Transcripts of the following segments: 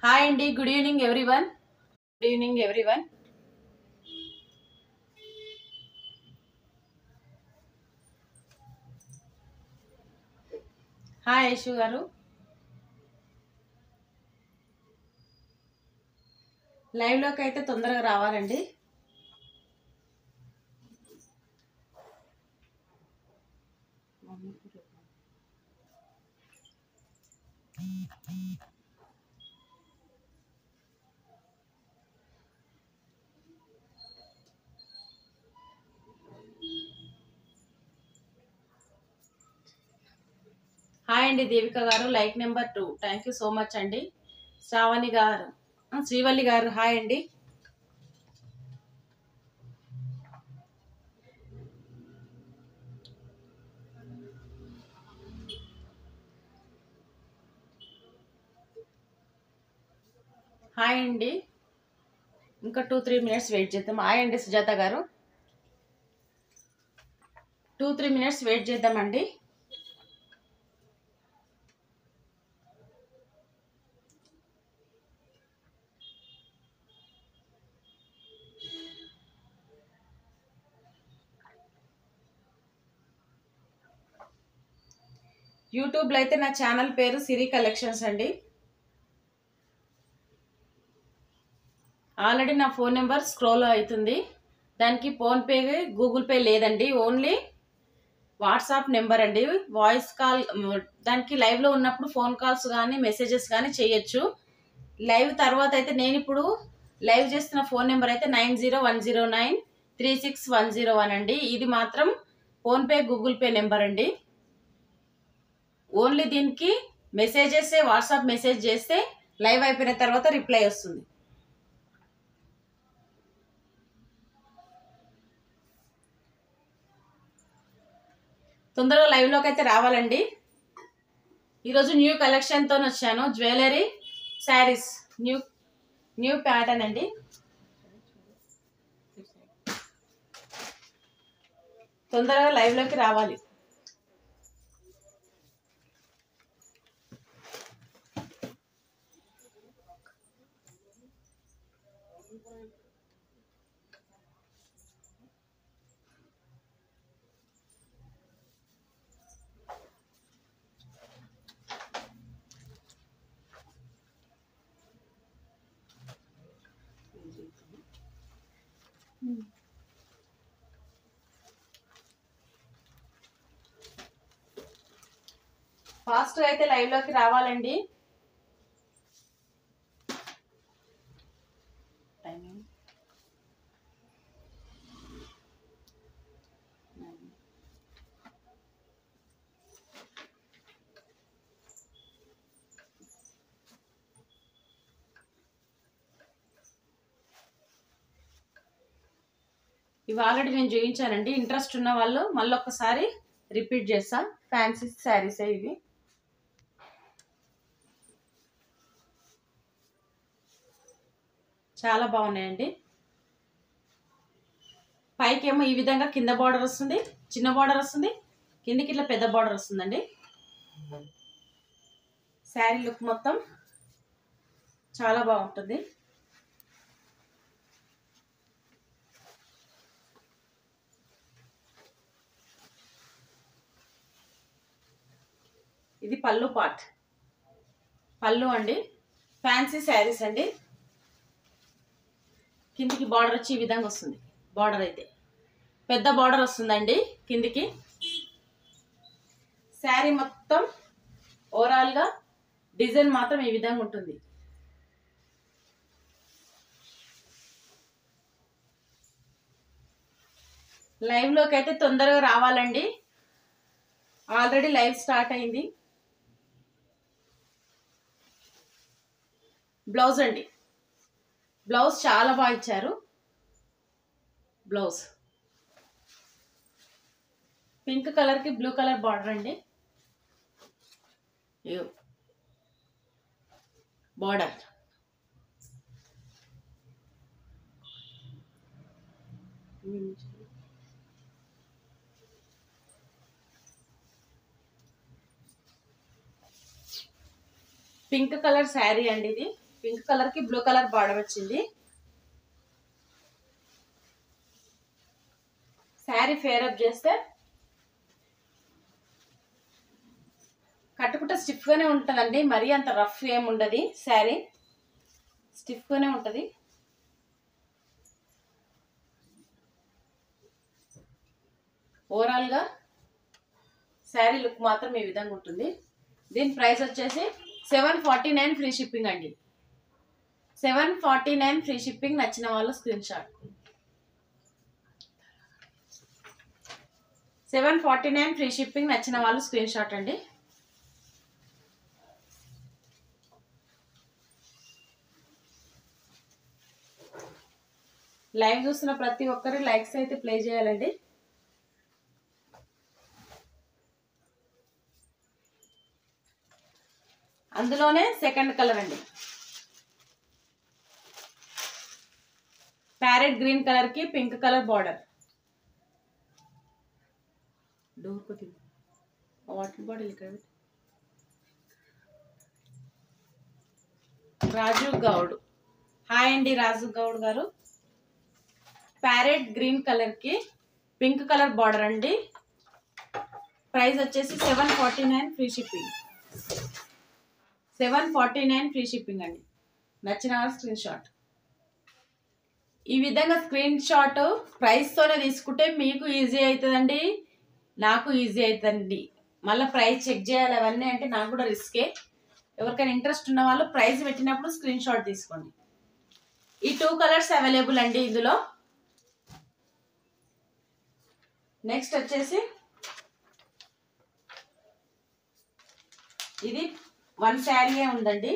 Hi అండి. Good evening everyone. Good evening everyone. Hi Yashu గారు. లైవ్లోకి అయితే తొందరగా రావాలండి. హాయ్ అండి దేవిక గారు, like number 2. Thank you so much అండి. శ్రావణి గారు, శ్రీవల్లి గారు హాయ్ అండి. హాయ్ అండి. ఇంకా 2-3 మినిట్స్ వెయిట్ చేద్దాం. హాయ్ అండి సుజాత గారు. 2-3 మినిట్స్ వెయిట్ చేద్దామండి. యూట్యూబ్లో అయితే నా ఛానల్ పేరు సిరి కలెక్షన్స్ అండి. ఆల్రెడీ నా ఫోన్ నెంబర్ స్క్రోల్ అవుతుంది. దానికి ఫోన్పే గూగుల్ పే లేదండి, ఓన్లీ వాట్సాప్ నెంబర్ అండి. వాయిస్ కాల్, దానికి లైవ్లో ఉన్నప్పుడు ఫోన్ కాల్స్ కానీ మెసేజెస్ కానీ చేయొచ్చు. లైవ్ తర్వాత అయితే నేను ఇప్పుడు లైవ్ చేస్తున్న ఫోన్ నెంబర్ అయితే 9010936101 అండి. ఇది మాత్రం ఫోన్పే గూగుల్ పే నెంబర్ అండి. ఓన్లీ దీనికి మెసేజెస్, వాట్సాప్ మెసేజ్ చేస్తే లైవ్ అయిపోయిన తర్వాత రిప్లై వస్తుంది. తొందరగా లైవ్లోకి అయితే రావాలండి. ఈరోజు న్యూ కలెక్షన్తో వచ్చాను. జ్యువెలరీ శారీస్, న్యూ ప్యాటర్న్ అండి. తొందరగా లైవ్లోకి రావాలి. ఫాస్ట్గా అయితే లైవ్లోకి రావాలండి. ఇవి ఆల్రెడీ నేను చూపించానండి. ఇంట్రెస్ట్ ఉన్న వాళ్ళు మళ్ళీ ఒక్కసారి రిపీట్ చేస్తా. ఫ్యాన్సీ శారీసే ఇవి. చాలా బాగున్నాయండి. పైకి ఏమో ఈ విధంగా కింద బార్డర్ వస్తుంది, చిన్న బార్డర్ వస్తుంది, కిందికి ఇట్లా పెద్ద బార్డర్ వస్తుందండి. శారీ లుక్ మొత్తం చాలా బాగుంటుంది. ఇది పళ్ళు పార్ట్, పళ్ళు అండి. ఫ్యాన్సీ శారీస్ అండి. కిందికి బార్డర్ వచ్చి ఈ విధంగా వస్తుంది. బార్డర్ అయితే పెద్ద బార్డర్ వస్తుందండి కిందికి. శారీ మొత్తం ఓవరాల్గా డిజైన్ మాత్రం ఈ విధంగా ఉంటుంది. లైవ్లోకి అయితే తొందరగా రావాలండి. ఆల్రెడీ లైవ్ స్టార్ట్ అయింది. బ్లౌజ్ అండి. బ్లౌజ్ చాలా బాగా ఇచ్చారు. బ్లౌజ్ పింక్ కలర్కి బ్లూ కలర్ బార్డర్ అండి. బార్డర్ పింక్ కలర్ శారీ అండి ఇది. పింక్ కలర్ కి బ్లూ కలర్ బార్డర్ వచ్చింది. శారీ ఫేరప్ చేస్తే కట్టుకుంటే స్టిఫ్ గానే ఉంటుందండి, మరీ అంత రఫ్ ఏమి ఉండదు. శారీ స్టిఫ్ గానే ఉంటది. ఓవరాల్ గా శారీ లుక్ మాత్రం ఈ విధంగా ఉంటుంది. దీని ప్రైస్ వచ్చేసి 749 ఫ్రీ షిప్పింగ్ అండి. 749 ఫ్రీ షిప్పింగ్. నచ్చిన వాళ్ళు స్క్రీన్ షాట్. 749 free shipping. నచ్చిన వాళ్ళు స్క్రీన్ షాట్ అండి. లైవ్ చూస్తున్న ప్రతి ఒక్కరు లైక్స్ అయితే ప్లే చేయాలండి. అందులోనే సెకండ్ కలర్ అండి, ప్యారెట్ గ్రీన్ కలర్ కి పింక్ కలర్ బార్డర్. డోర్ को వాటర్ బాటిల్ ఇక్కడ. రాజు గౌడ్, హాయ్ అండి రాజు గౌడ్ గారు. ప్యారెట్ గ్రీన్ కలర్ కి పింక్ కలర్ బార్డర్ అండి. ప్రైస్ వచ్చేసి 749 ఫ్రీ షిప్పింగ్. 749 ఫ్రీ షిప్పింగ్ అండి. నచ్చిన స్క్రీన్ షాట్. ఈ విధంగా స్క్రీన్ షాట్ ప్రైస్ తోనే తీసుకుంటే మీకు ఈజీ అవుతుందండి, నాకు ఈజీ అవుతుందండి. మళ్ళీ ప్రైస్ చెక్ చేయాలి అవన్నీ అంటే నాకు కూడా రిస్కే. ఎవరికైనా ఇంట్రెస్ట్ ఉన్న వాళ్ళు ప్రైస్ పెట్టినప్పుడు స్క్రీన్ షాట్ తీసుకోండి. ఈ 2 కలర్స్ అవైలబుల్ అండి ఇందులో. నెక్స్ట్ వచ్చేసి ఇది 1 శారీయే ఉందండి.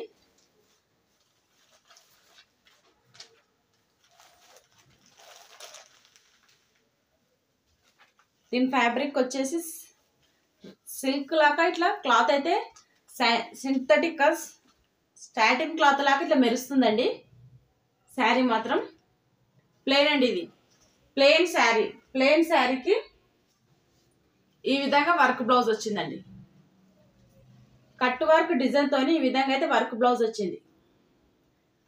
దీని ఫ్యాబ్రిక్ వచ్చేసి సిల్క్ లాగా ఇట్లా క్లాత్ అయితే సింథటిక్ స్టాటిన్ క్లాత్ లాగా ఇట్లా మెరుస్తుందండి. శారీ మాత్రం ప్లెయిన్ అండి. ఇది ప్లెయిన్ శారీ. ప్లెయిన్ శారీకి ఈ విధంగా వర్క్ బ్లౌజ్ వచ్చిందండి. కట్ వర్క్ డిజైన్ తోని ఈ విధంగా అయితే వర్క్ బ్లౌజ్ వచ్చింది.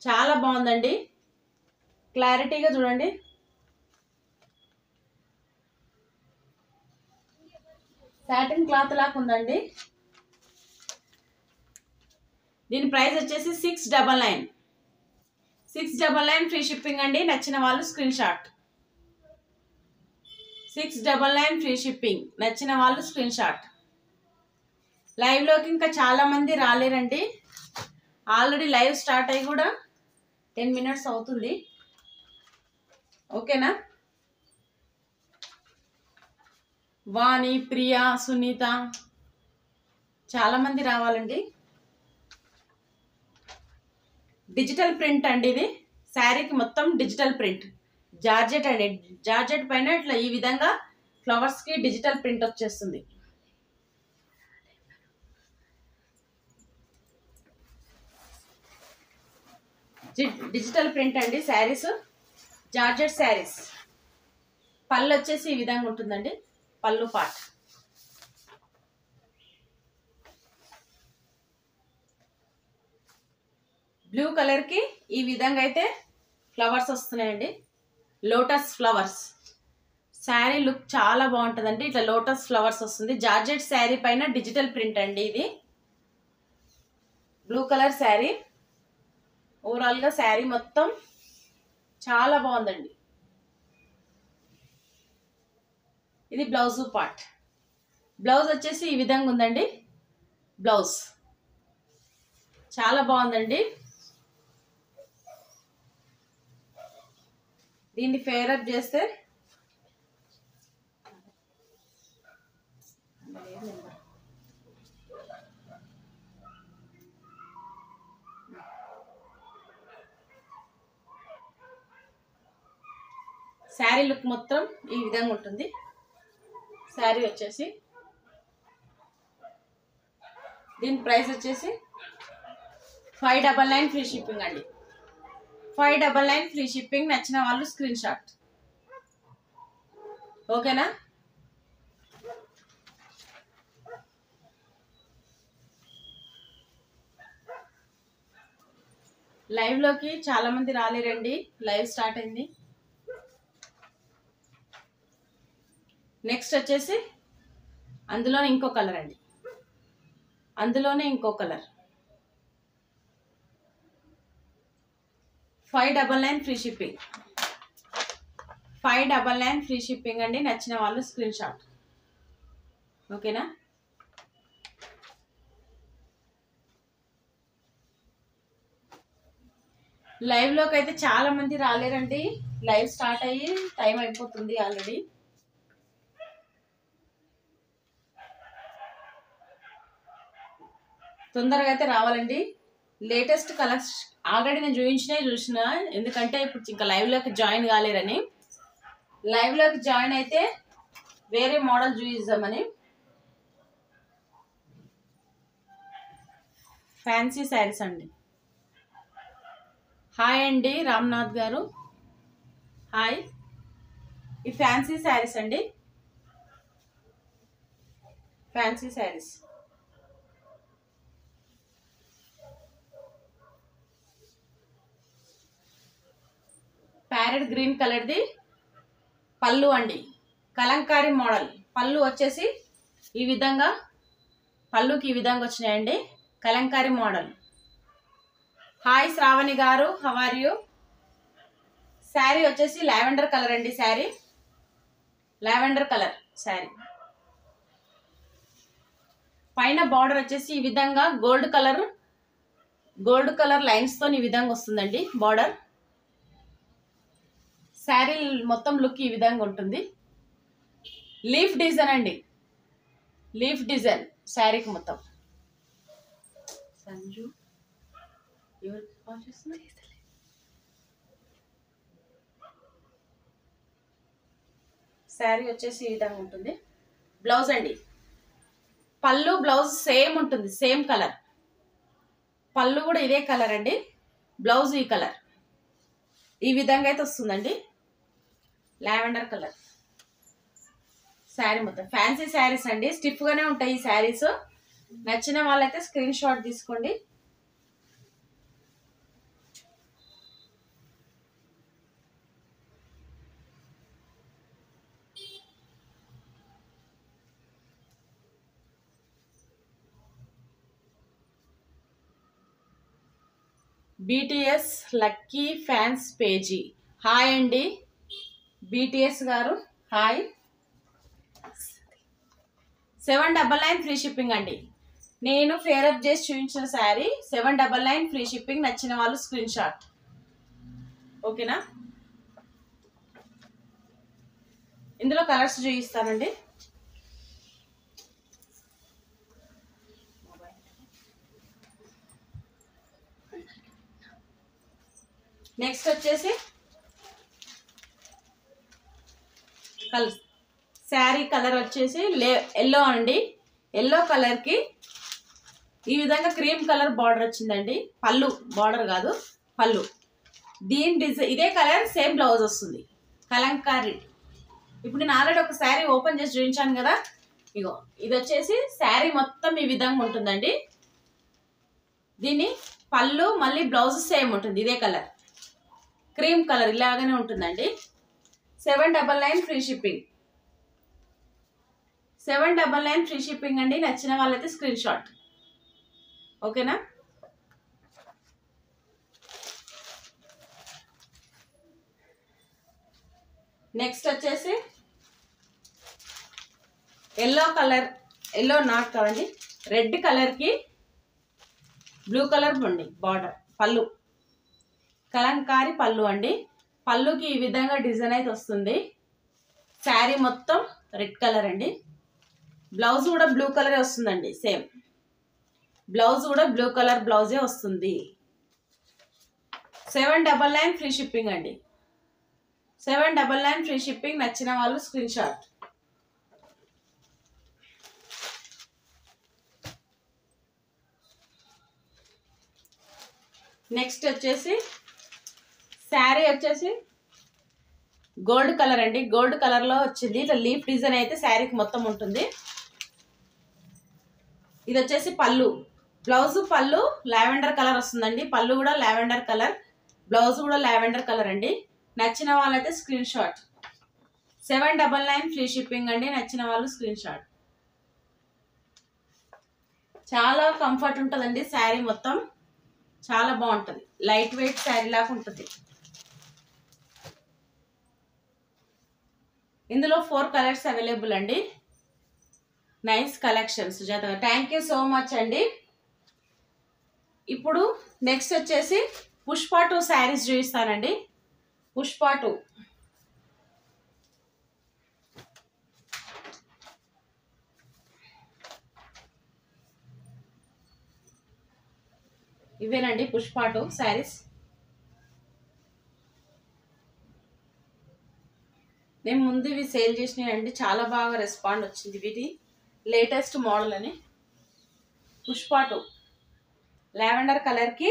చాలా బాగుందండి. క్లారిటీగా చూడండి. సాటిన్ క్లాత్ లాగా ఉందండి. దీని ప్రైస్ వచ్చేసి 699. 699 ఫ్రీ షిప్పింగ్ అండి. నచ్చిన వాళ్ళు స్క్రీన్ షాట్. 699 free shipping. నచ్చిన వాళ్ళు స్క్రీన్ షాట్. లైవ్ లోకి ఇంకా చాలా మంది రాలేరండి. ఆల్రెడీ లైవ్ స్టార్ట్ అయ్యి కూడా 10 మినిట్స్ అవుతుంది. ఓకేనా. వాణి, ప్రియా, సునీత చాలా మంది రావాలండి. డిజిటల్ ప్రింట్ అండి ఇది. శారీకి మొత్తం డిజిటల్ ప్రింట్. జార్జెట్ అండి. జార్జెట్ పైన ఇట్లా ఈ విధంగా ఫ్లవర్స్ కి డిజిటల్ ప్రింట్ వచ్చేస్తుంది. డిజిటల్ ప్రింట్ అండి శారీస్. జార్జెట్ శారీస్. పళ్ళు వచ్చేసి ఈ విధంగా ఉంటుందండి. పళ్ళు పార్ట్. బ్లూ కలర్ కి ఈ విధంగా అయితే ఫ్లవర్స్ వస్తున్నాయండి. Lotus flowers. శారీ లుక్ చాలా బాగుంటుందండి. ఇట్లా లోటస్ ఫ్లవర్స్ వస్తుంది. జార్జెట్ శారీ పైన డిజిటల్ ప్రింట్ అండి ఇది. Blue colour sari. ఓవరాల్ గా శారీ మొత్తం చాలా బాగుందండి. ఇది బ్లౌజ్ పార్ట్. బ్లౌజ్ వచ్చేసి ఈ విధంగా ఉందండి. బ్లౌజ్ చాలా బాగుందండి. దీన్ని ఫేరప్ చేస్తే శారీ లుక్ మొత్తం ఈ విధంగా ఉంటుంది. శారీ వచ్చేసి దీని ప్రైస్ వచ్చేసి 599 ఫ్రీ షిప్పింగ్ అండి. 599 ఫ్రీ షిప్పింగ్. నచ్చిన వాళ్ళు స్క్రీన్ షాట్. ఓకేనా. లైవ్ లోకి చాలా మంది రాలేరండి, లైవ్ స్టార్ట్ అయింది. నెక్స్ట్ వచ్చేసి అందులోనే ఇంకో కలర్ అండి, అందులోనే ఇంకో colour 599 free shipping, 599 free shipping అండి. నచ్చిన వాళ్ళు స్క్రీన్ షాట్. ఓకేనా? లైవ్ లోకి అయితే చాలా మంది రాలేరండి, లైవ్ స్టార్ట్ అయ్యి టైం అయిపోతుంది ఆల్రెడీ. తొందరగా అయితే రావాలండి. లేటెస్ట్ కలర్స్ ఆల్రెడీ నేను చూసిన, ఎందుకంటే ఇప్పుడు ఇంకా లైవ్ లోకి జాయిన్ కాలేరని. లైవ్ లోకి జాయిన్ అయితే వేరే మోడల్ చూపిద్దామని. ఫ్యాన్సీ శారీస్ అండి. హాయ్ అండి రామ్నాథ్ గారు, హాయ్. ఈ ఫ్యాన్సీ శారీస్ అండి, ఫ్యాన్సీ శారీస్. ప్యారెట్ గ్రీన్ కలర్ది పళ్ళు అండి, కలంకారీ మోడల్. పళ్ళు వచ్చేసి ఈ విధంగా, పళ్ళుకి ఈ విధంగా వచ్చినాయండి, కలంకారీ మోడల్. హాయ్ శ్రావణి గారు, హౌ ఆర్ యూ? శారీ వచ్చేసి లావెండర్ కలర్ అండి, శారీ లావెండర్ కలర్ శారీ. పైన బార్డర్ వచ్చేసి ఈ విధంగా గోల్డ్ కలర్ లైన్స్ తో ఈ విధంగా వస్తుందండి బార్డర్. శారీ మొత్తం లుక్ ఈ విధంగా ఉంటుంది. లీఫ్ డిజైన్ అండి, లీఫ్ డిజైన్ శారీకి మొత్తం. సంజు శారీ వచ్చేసి ఈ విధంగా ఉంటుంది. బ్లౌజ్ అండి, పళ్ళు బ్లౌజ్ సేమ్ ఉంటుంది, సేమ్ కలర్. పళ్ళు కూడా ఇదే కలర్ అండి, బ్లౌజ్ ఈ కలర్. ఈ విధంగా అయితే వస్తుందండి, లావెండర్ కలర్ శారీ మొత్తం. ఫ్యాన్సీ శారీస్ అండి, స్టిఫ్ గానే ఉంటాయి ఈ శారీస్. నచ్చిన వాళ్ళైతే స్క్రీన్ షాట్ తీసుకోండి. BTS lucky fans page, hi అండి బీటీఎస్ గారు, హాయ్. 799 ఫ్రీ షిప్పింగ్ అండి. నేను ఫేరప్ చేసి చూపించిన శారీ 799 ఫ్రీ షిప్పింగ్. నచ్చిన వాళ్ళు స్క్రీన్ షాట్. ఓకేనా? ఇందులో కలర్స్ చూపిస్తానండి. నెక్స్ట్ వచ్చేసి శారీ కలర్ వచ్చేసి ఎల్లో అండి. ఎల్లో కలర్కి ఈ విధంగా క్రీమ్ కలర్ బార్డర్ వచ్చిందండి. పళ్ళు బార్డర్ కాదు, పళ్ళు. దీని డిజైన్ ఇదే కలర్, సేమ్ బ్లౌజ్ వస్తుంది, కలంకారీ. ఇప్పుడు నేను ఆల్రెడీ ఒక శారీ ఓపెన్ చేసి చూపించాను కదా, ఇగో ఇది వచ్చేసి శారీ మొత్తం ఈ విధంగా ఉంటుందండి. దీని పళ్ళు మళ్ళీ బ్లౌజ్ సేమ్ ఉంటుంది, ఇదే కలర్, క్రీమ్ కలర్ ఇలాగానే ఉంటుందండి. 799 ఫ్రీ షిప్పింగ్, 799 ఫ్రీ షిప్పింగ్ అండి. నచ్చిన వాళ్ళైతే స్క్రీన్ షాట్. ఓకేనా? నెక్స్ట్ వచ్చేసి ఎల్లో కలర్, ఎల్లో నాట్ కాదండి, రెడ్ కలర్కి బ్లూ కలర్ ఉండి బార్డర్. పళ్ళు కలంకారీ పళ్ళు అండి. పళ్ళుకి ఈ విధంగా డిజైన్ అయితే వస్తుంది. శారీ మొత్తం రెడ్ కలర్ అండి. బ్లౌజ్ కూడా బ్లూ కలరే వస్తుందండి, సేమ్ బ్లౌజ్ కూడా బ్లూ కలర్ బ్లౌజే వస్తుంది. 799 ఫ్రీ షిప్పింగ్ అండి, 799 ఫ్రీ షిప్పింగ్. నచ్చిన వాళ్ళు స్క్రీన్ షాట్. నెక్స్ట్ వచ్చేసి శారీ వచ్చేసి గోల్డ్ కలర్ అండి, గోల్డ్ కలర్ లో వచ్చింది. ఇట్లా లీఫ్ డిజైన్ అయితే శారీకి మొత్తం ఉంటుంది. ఇది వచ్చేసి పళ్ళు, బ్లౌజ్ పళ్ళు లావెండర్ కలర్ వస్తుందండి. పళ్ళు కూడా లావెండర్ కలర్, బ్లౌజ్ కూడా లావెండర్ కలర్ అండి. నచ్చిన వాళ్ళైతే స్క్రీన్ షాట్. 799 ఫ్రీ షిప్పింగ్ అండి. నచ్చిన వాళ్ళు స్క్రీన్ షాట్. చాలా కంఫర్ట్ ఉంటుందండి శారీ మొత్తం, చాలా బాగుంటుంది. లైట్ వెయిట్ శారీ లాగా ఉంటుంది. ఇందులో 4 కలర్స్ అవైలబుల్ అండి. Nice collection Sujatha. Thank you so much అండి. ఇప్పుడు నెక్స్ట్ వచ్చేసి పుష్ప 2 శారీస్ చూపిస్తానండి. పుష్ప 2 ఇవేనండి. పుష్ప 2 శారీస్. నేను ముందు ఇవి సేల్ చేసినాయండి, చాలా బాగా రెస్పాండ్ వచ్చింది. వీటి లేటెస్ట్ మోడల్ అని. పుష్ప 2 లావెండర్ కలర్కి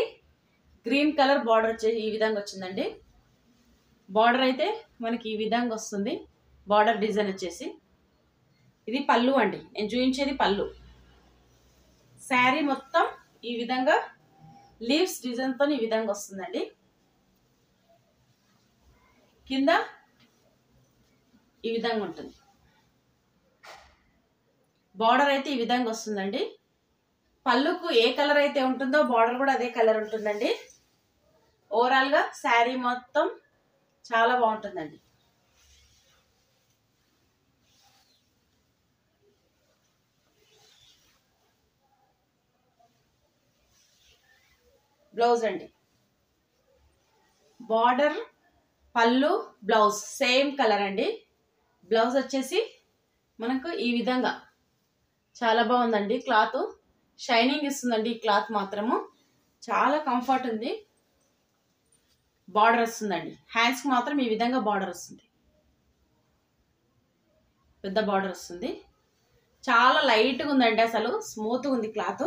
గ్రీన్ కలర్ బార్డర్ వచ్చేసి ఈ విధంగా వచ్చిందండి. బార్డర్ అయితే మనకి ఈ విధంగా వస్తుంది. బార్డర్ డిజైన్ వచ్చేసి ఇది పళ్ళు అండి. నేను చూపించేది పళ్ళు. శారీ మొత్తం ఈ విధంగా లీవ్స్ డిజైన్తో ఈ విధంగా వస్తుందండి. కింద ఈ విధంగా ఉంటుంది. బార్డర్ అయితే ఈ విధంగా వస్తుందండి. పళ్ళుకు ఏ కలర్ అయితే ఉంటుందో బార్డర్ కూడా అదే కలర్ ఉంటుందండి. ఓవరాల్గా శారీ మొత్తం చాలా బాగుంటుందండి. బ్లౌజ్ అండి. బార్డర్, పళ్ళు, బ్లౌజ్ సేమ్ కలర్ అండి. బ్లౌజ్ వచ్చేసి మనకు ఈ విధంగా చాలా బాగుందండి. క్లాత్ షైనింగ్ ఇస్తుందండి. ఈ క్లాత్ మాత్రము చాలా కంఫర్ట్ ఉంది. బార్డర్ వస్తుందండి. హ్యాండ్స్కి మాత్రం ఈ విధంగా బార్డర్ వస్తుంది. పెద్ద బార్డర్ వస్తుంది. చాలా లైట్గా ఉందండి. అసలు స్మూత్గా ఉంది క్లాత్.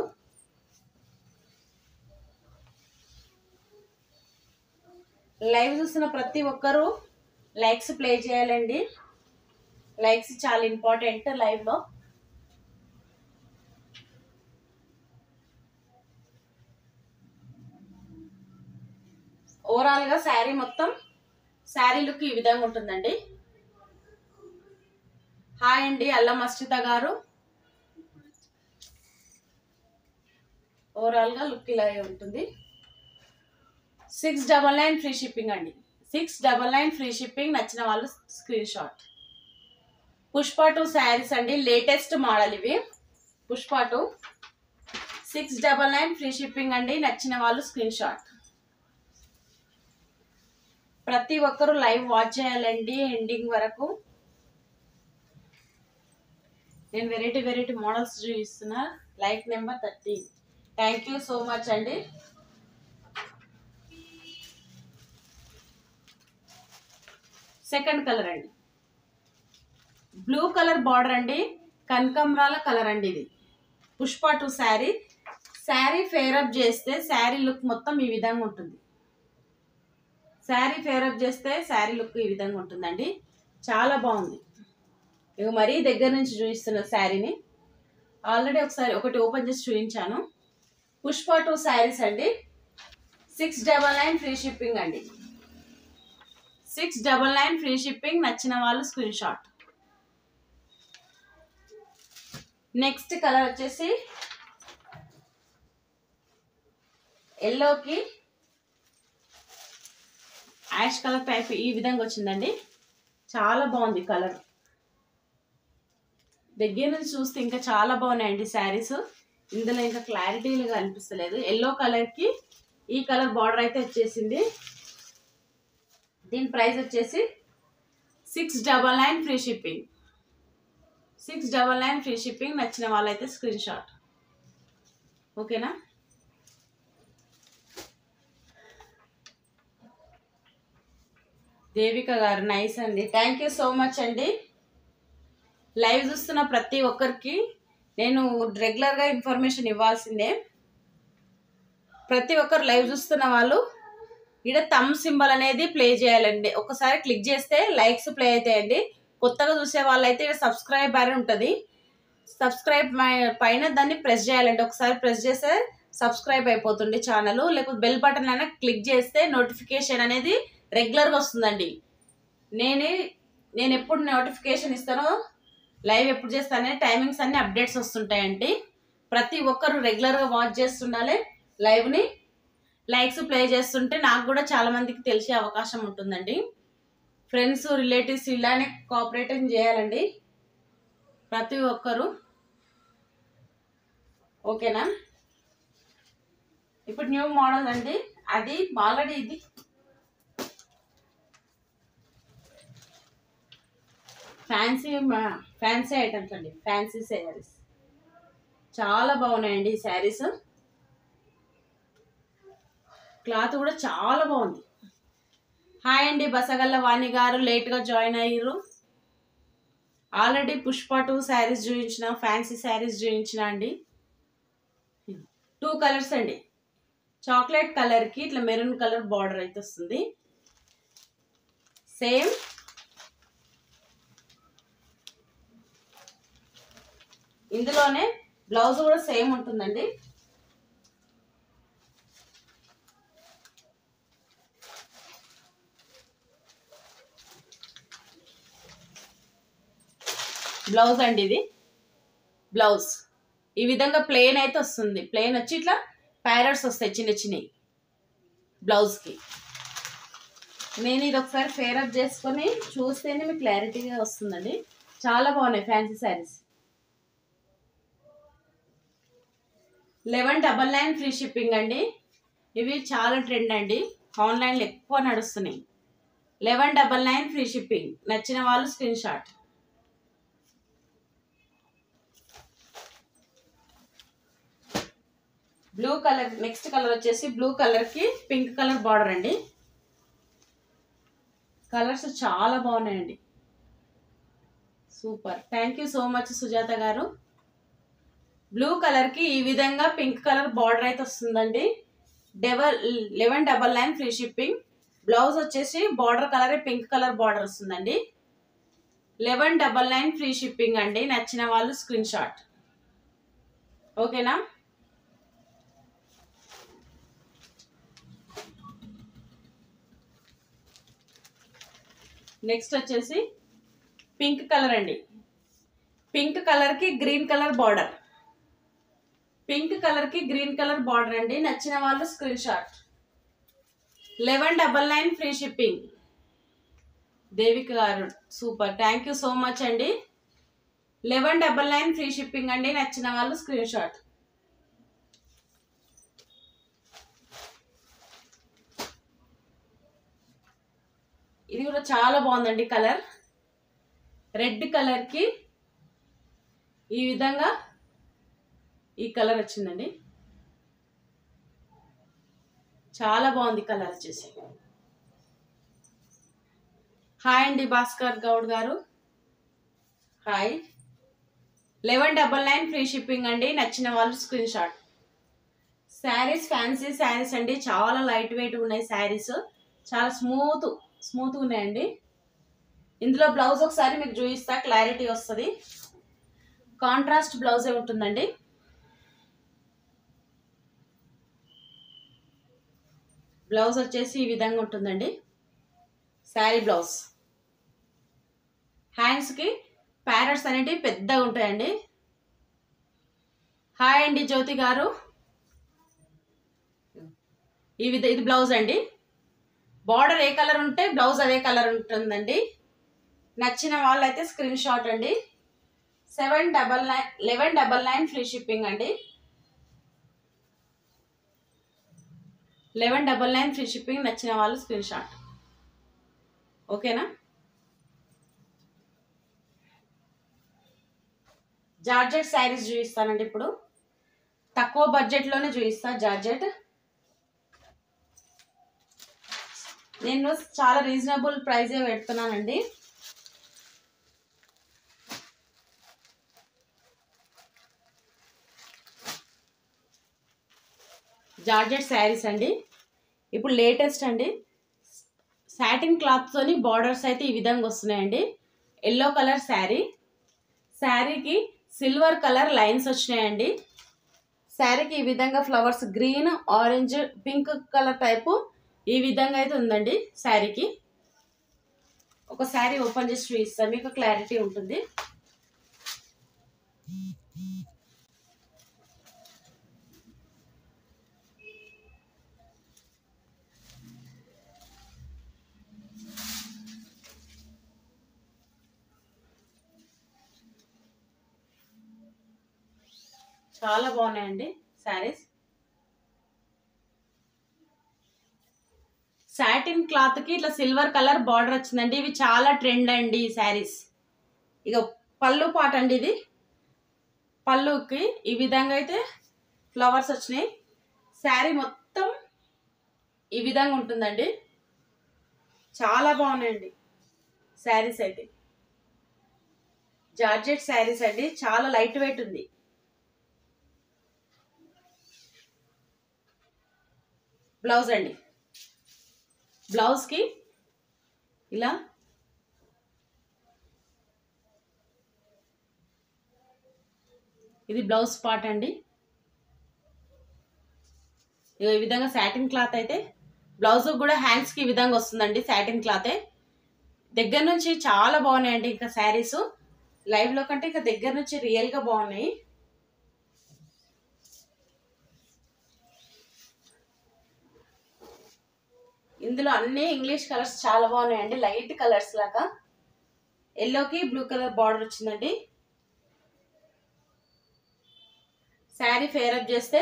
లైవ్ చూస్తున్న ప్రతి ఒక్కరూ లైక్స్ ప్లే చేయాలండి. లైక్స్ చాలా ఇంపార్టెంట్ లైవ్లో. ఓవరాల్గా శారీ మొత్తం శారీ లుక్ ఈ విధంగా ఉంటుందండి. హాయ్ అండి అల్లం మస్జిత గారు. ఓవరాల్గా లుక్ ఇలాగే ఉంటుంది. 699 ఫ్రీ షిప్పింగ్ అండి. 699 ఫ్రీ షిప్పింగ్. నచ్చిన వాళ్ళు స్క్రీన్ షాట్. పుష్ప 2 శారీస్ అండి. లేటెస్ట్ మోడల్ ఇవి. పుష్ప 2 699 ఫ్రీ షిప్పింగ్ అండి. నచ్చిన వాళ్ళు స్క్రీన్ షాట్. ప్రతి ఒక్కరూ లైవ్ వాచ్ చేయాలండి ఎండింగ్ వరకు. నేను వెరైటీ మోడల్స్ చూపిస్తున్నా. Like number 30. Thank you so much అండి. సెకండ్ కలర్ అండి. బ్లూ కలర్ బార్డర్ అండి. కనకంబరాల కలర్ అండి. ఇది పుష్ప 2 శారీ. శారీ ఫేరప్ చేస్తే శారీ లుక్ మొత్తం ఈ విధంగా ఉంటుంది. శారీ ఫేరప్ చేస్తే శారీ లుక్ ఈ విధంగా ఉంటుందండి. చాలా బాగుంది. ఇక మరీ దగ్గర నుంచి చూపిస్తున్న శారీని. ఆల్రెడీ ఒకటి ఓపెన్ చేసి చూపించాను. పుష్ప 2 శారీస్ అండి. 699 ఫ్రీ షిప్పింగ్ అండి. 699 ఫ్రీ షిప్పింగ్. నచ్చిన వాళ్ళు స్క్రీన్ షాట్. నెక్స్ట్ కలర్ వచ్చేసి ఎల్లోకి యాష్ కలర్ టైప్ ఈ విధంగా వచ్చిందండి. చాలా బాగుంది కలర్. దగ్గర నుంచి చూస్తే ఇంకా చాలా బాగున్నాయండి శారీస్. ఇందులో ఇంకా క్లారిటీగా అనిపిస్తలేదు. ఎల్లో కలర్కి ఈ కలర్ బార్డర్ అయితే వచ్చేసింది. దీని ప్రైస్ వచ్చేసి 699 ఫ్రీ షిప్పింగ్. 699 free shipping. నచ్చిన వాళ్ళైతే స్క్రీన్ షాట్. ఓకేనా. దేవిక గారు నైస్ అండి. థ్యాంక్ యూ సో మచ్ అండి. లైవ్ చూస్తున్న ప్రతి ఒక్కరికి నేను రెగ్యులర్గా ఇన్ఫర్మేషన్ ఇవ్వాల్సిందే. ప్రతి ఒక్కరు లైవ్ చూస్తున్న వాళ్ళు ఇక్కడ థమ్ సింబల్ అనేది ప్లే చేయాలండి. ఒకసారి క్లిక్ చేస్తే లైక్స్ ప్లే అవుతాయండి. కొత్తగా చూసే వాళ్ళైతే ఇక్కడ సబ్స్క్రైబ్ అని ఉంటుంది. సబ్స్క్రైబ్ పైన దాన్ని ప్రెస్ చేయాలండి. ఒకసారి ప్రెస్ చేస్తే సబ్స్క్రైబ్ అయిపోతుంది ఛానల్, లేకపోతే బెల్ బటన్ అయినా క్లిక్ చేస్తే నోటిఫికేషన్ అనేది రెగ్యులర్గా వస్తుందండి. నేను ఎప్పుడు నోటిఫికేషన్ ఇస్తానో, లైవ్ ఎప్పుడు చేస్తానే టైమింగ్స్ అన్ని అప్డేట్స్ వస్తుంటాయండి. ప్రతి ఒక్కరు రెగ్యులర్గా వాచ్ చేస్తుండాలి లైవ్ని. లైక్స్ ప్లే చేస్తుంటే నాకు కూడా చాలా మందికి తెలిసే అవకాశం ఉంటుందండి. ఫ్రెండ్స్ రిలేటివ్స్ ఇలానే కోఆపరేటింగ్ చేయాలండి ప్రతి ఒక్కరు. ఓకేనా? ఇప్పుడు న్యూ మోడల్ అండి, అది ఆల్రెడీ ఇది ఫ్యాన్సీ ఐటమ్స్ అండి, ఫ్యాన్సీ శారీస్ చాలా బాగున్నాయండి. ఈ శారీస్ క్లాత్ కూడా చాలా బాగుంది. హాయ్ అండి బసగల్ల వాణి గారు, లేట్గా జాయిన్ అయ్యారు. ఆల్రెడీ పుష్ప 2 శారీస్ చూపించిన, ఫ్యాన్సీ శారీస్ చూపించిన అండి. 2 కలర్స్ అండి, చాక్లెట్ కలర్కి ఇట్లా మెరూన్ కలర్ బార్డర్ అయితే వస్తుంది. సేమ్ ఇందులోనే బ్లౌజ్ కూడా సేమ్ ఉంటుందండి. బ్లౌజ్ అండి, ఇది బ్లౌజ్ ఈ విధంగా ప్లెయిన్ అయితే వస్తుంది. ప్లెయిన్ వచ్చి ఇట్లా ప్యారెట్స్ వస్తాయి చిన్న చిన్నవి బ్లౌజ్కి. నేను ఇది ఒకసారి ఫేర్ అప్ చేసుకొని చూస్తేనే మీకు క్లారిటీగా వస్తుందండి. చాలా బాగున్నాయి ఫ్యాన్సీ శారీస్. 1199 ఫ్రీ షిప్పింగ్ అండి. ఇవి చాలా ట్రెండ్ అండి, ఆన్లైన్లో ఎక్కువ నడుస్తున్నాయి. 1199 ఫ్రీ షిప్పింగ్. నచ్చిన వాళ్ళు screen shot. Blue colour, next colour వచ్చేసి బ్లూ కలర్కి పింక్ కలర్ బార్డర్ అండి. కలర్స్ చాలా బాగున్నాయండి, super. Thank you so much Sujatha గారు. బ్లూ కలర్కి ఈ విధంగా పింక్ కలర్ బార్డర్ అయితే వస్తుందండి. 1199 ఫ్రీ షిప్పింగ్. బ్లౌజ్ వచ్చేసి బార్డర్ కలరే పింక్ కలర్ బార్డర్ వస్తుందండి. 1199 ఫ్రీ షిప్పింగ్ అండి. నచ్చిన వాళ్ళు స్క్రీన్ షాట్. ఓకేనా? నెక్స్ట్ వచ్చేసి పింక్ కలర్ అండి. పింక్ కలర్కి గ్రీన్ కలర్ బార్డర్, పింక్ కలర్కి గ్రీన్ కలర్ బార్డర్ అండి. నచ్చిన వాళ్ళు screenshot. 1199 free shipping. Devika గారు super, thank you so much అండి. 1199 ఫ్రీ షిప్పింగ్ అండి. నచ్చిన వాళ్ళు స్క్రీన్ షాట్. ఇది కూడా చాలా బాగుందండి కలర్. రెడ్ కలర్కి ఈ విధంగా ఈ కలర్ వచ్చిందండి, చాలా బాగుంది కలర్ వచ్చేసి. హాయ్ అండి భాస్కర్ గౌడ్ గారు, హాయ్. 1199 ఫ్రీ షిప్పింగ్ అండి. నచ్చిన వాళ్ళు screen shot. Saris fancy saris అండి, చాలా లైట్ వెయిట్ ఉన్నాయి శారీస్, చాలా స్మూత్గా ఉన్నాయండి. ఇందులో బ్లౌజ్ ఒకసారి మీకు చూపిస్తా, క్లారిటీ వస్తుంది. కాంట్రాస్ట్ బ్లౌజే ఉంటుందండి. బ్లౌజ్ వచ్చేసి ఈ విధంగా ఉంటుందండి, శారీ బ్లౌజ్. హ్యాండ్స్కి ప్యారెట్స్ అనేటివి పెద్దగా ఉంటాయండి. హాయ్ అండి జ్యోతి గారు. ఇది బ్లౌజ్ అండి. బార్డర్ ఏ కలర్ ఉంటే బ్లౌజ్ అదే కలర్ ఉంటుందండి. నచ్చిన వాళ్ళైతే స్క్రీన్ షాట్ అండి. 1199 ఫ్రీ షిప్పింగ్ అండి. 1199 ఫ్రీ షిప్పింగ్. నచ్చిన వాళ్ళు స్క్రీన్ షాట్. ఓకేనా? జార్జెట్ శారీస్ చూపిస్తానండి ఇప్పుడు. తక్కువ బడ్జెట్లోనే చూపిస్తా జార్జెట్. నేను చాలా రీజనబుల్ ప్రైజే పెడుతున్నానండి. జార్జెట్ శారీస్ అండి, ఇప్పుడు లేటెస్ట్ అండి. సాటిన్ క్లాత్తోని బార్డర్స్ అయితే ఈ విధంగా వస్తున్నాయండి. ఎల్లో కలర్ శారీ, శారీకి సిల్వర్ కలర్ లైన్స్ వచ్చినాయండి. శారీకి ఈ విధంగా flowers green, orange, pink colour type ఈ విధంగా అయితే ఉందండి శారీకి. ఒక శారీ ఓపెన్ చేసి చూపిస్తాను, మీకు క్లారిటీ ఉంటుంది. చాలా బాగున్నాయండి శారీస్. సాటిన్ క్లాత్ కి ఇట్లా సిల్వర్ కలర్ బార్డర్ వచ్చిందండి. ఇవి చాలా ట్రెండ్ అండి ఈ శారీస్. ఇక పళ్ళు పాట అండి, ఇది పళ్ళుకి ఈ విధంగా అయితే ఫ్లవర్స్ వచ్చినాయి. శారీ మొత్తం ఈ విధంగా ఉంటుందండి. చాలా బాగున్నాయండి శారీస్ అయితే. జార్జెట్ శారీస్ అండి, చాలా లైట్ వెయిట్ ఉంది. బ్లౌజ్ అండి, బ్లౌజ్ కి ఇలా ఇది బ్లౌజ్ పార్ట్ అండి. ఈ విధంగా సాటిన్ క్లాత్ అయితే బ్లౌజ్ కూడా హ్యాండ్స్ కి ఈ విధంగా వస్తుందండి. సాటిన్ క్లాతే దగ్గర నుంచి చాలా బాగున్నాయండి. ఇంకా శారీస్ లైవ్ లో కంటే ఇంకా దగ్గర నుంచి రియల్ గా బాగున్నాయి. ఇందులో అన్ని ఇంగ్లీష్ కలర్స్ చాలా బాగున్నాయండి. లైట్ కలర్స్ లాగా ఎల్లోకి బ్లూ కలర్ బార్డర్ వచ్చిందండి. శారీ ఫేర్ అప్ చేస్తే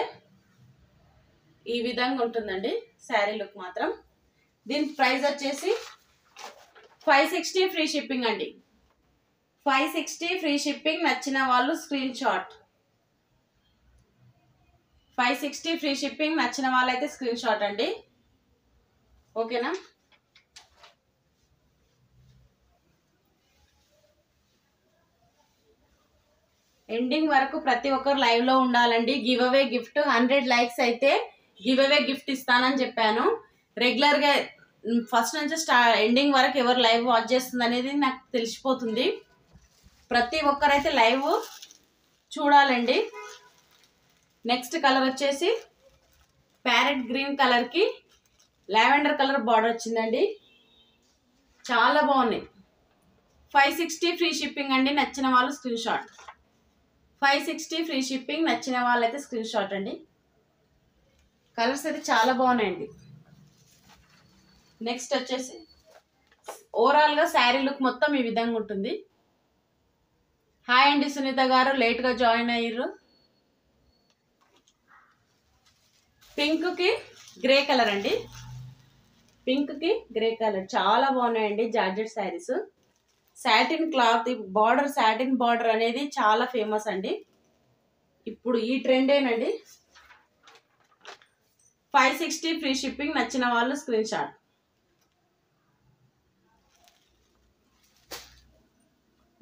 ఈ విధంగా ఉంటుందండి శారీ లుక్ మాత్రం. దీని ప్రైస్ వచ్చేసి 560 ఫ్రీ షిప్పింగ్ అండి. 560 ఫ్రీ షిప్పింగ్. నచ్చిన వాళ్ళు స్క్రీన్ షాట్. 560 free shipping. నచ్చిన వాళ్ళైతే స్క్రీన్ షాట్ అండి. ఓకేనా? ఎండింగ్ వరకు ప్రతి ఒక్కరు లైవ్ లో ఉండాలండి. గివ్ అవే గిఫ్ట్ 100 లైక్స్ అయితే గివ్ అవే గిఫ్ట్ ఇస్తానని చెప్పాను. రెగ్యులర్ గా ఫస్ట్ నుంచి ఎండింగ్ వరకు ఎవరు లైవ్ వాచ్ చేస్తుంది అనేది నాకు తెలిసిపోతుంది. ప్రతి ఒక్కరైతే లైవ్ చూడాలండి. నెక్స్ట్ కలర్ వచ్చేసి ప్యారెట్ గ్రీన్ కలర్ కి లావెండర్ కలర్ బార్డర్ వచ్చిందండి. చాలా బాగున్నాయి. 560 ఫ్రీ షిప్పింగ్ అండి. నచ్చిన వాళ్ళు స్క్రీన్ షాట్. 560 free shipping. నచ్చిన వాళ్ళైతే స్క్రీన్ షాట్ అండి. కలర్స్ అయితే చాలా బాగున్నాయండి. నెక్స్ట్ వచ్చేసి ఓవరాల్ గా శారీ లుక్ మొత్తం ఈ విధంగా ఉంటుంది. హాయ్ అండి సునీత గారు, లేట్ గా జాయిన్ అయ్యారు. పింక్ కి గ్రే కలర్ అండి. పింక్ కి గ్రే కలర్ చాలా బాగున్నాయండి georgette saris. Satin cloth border, satin border అనేది చాలా ఫేమస్ అండి. ఇప్పుడు ఈ ట్రెండేనండి. 560 ఫ్రీ షిప్పింగ్. నచ్చిన వాళ్ళు స్క్రీన్ షాట్.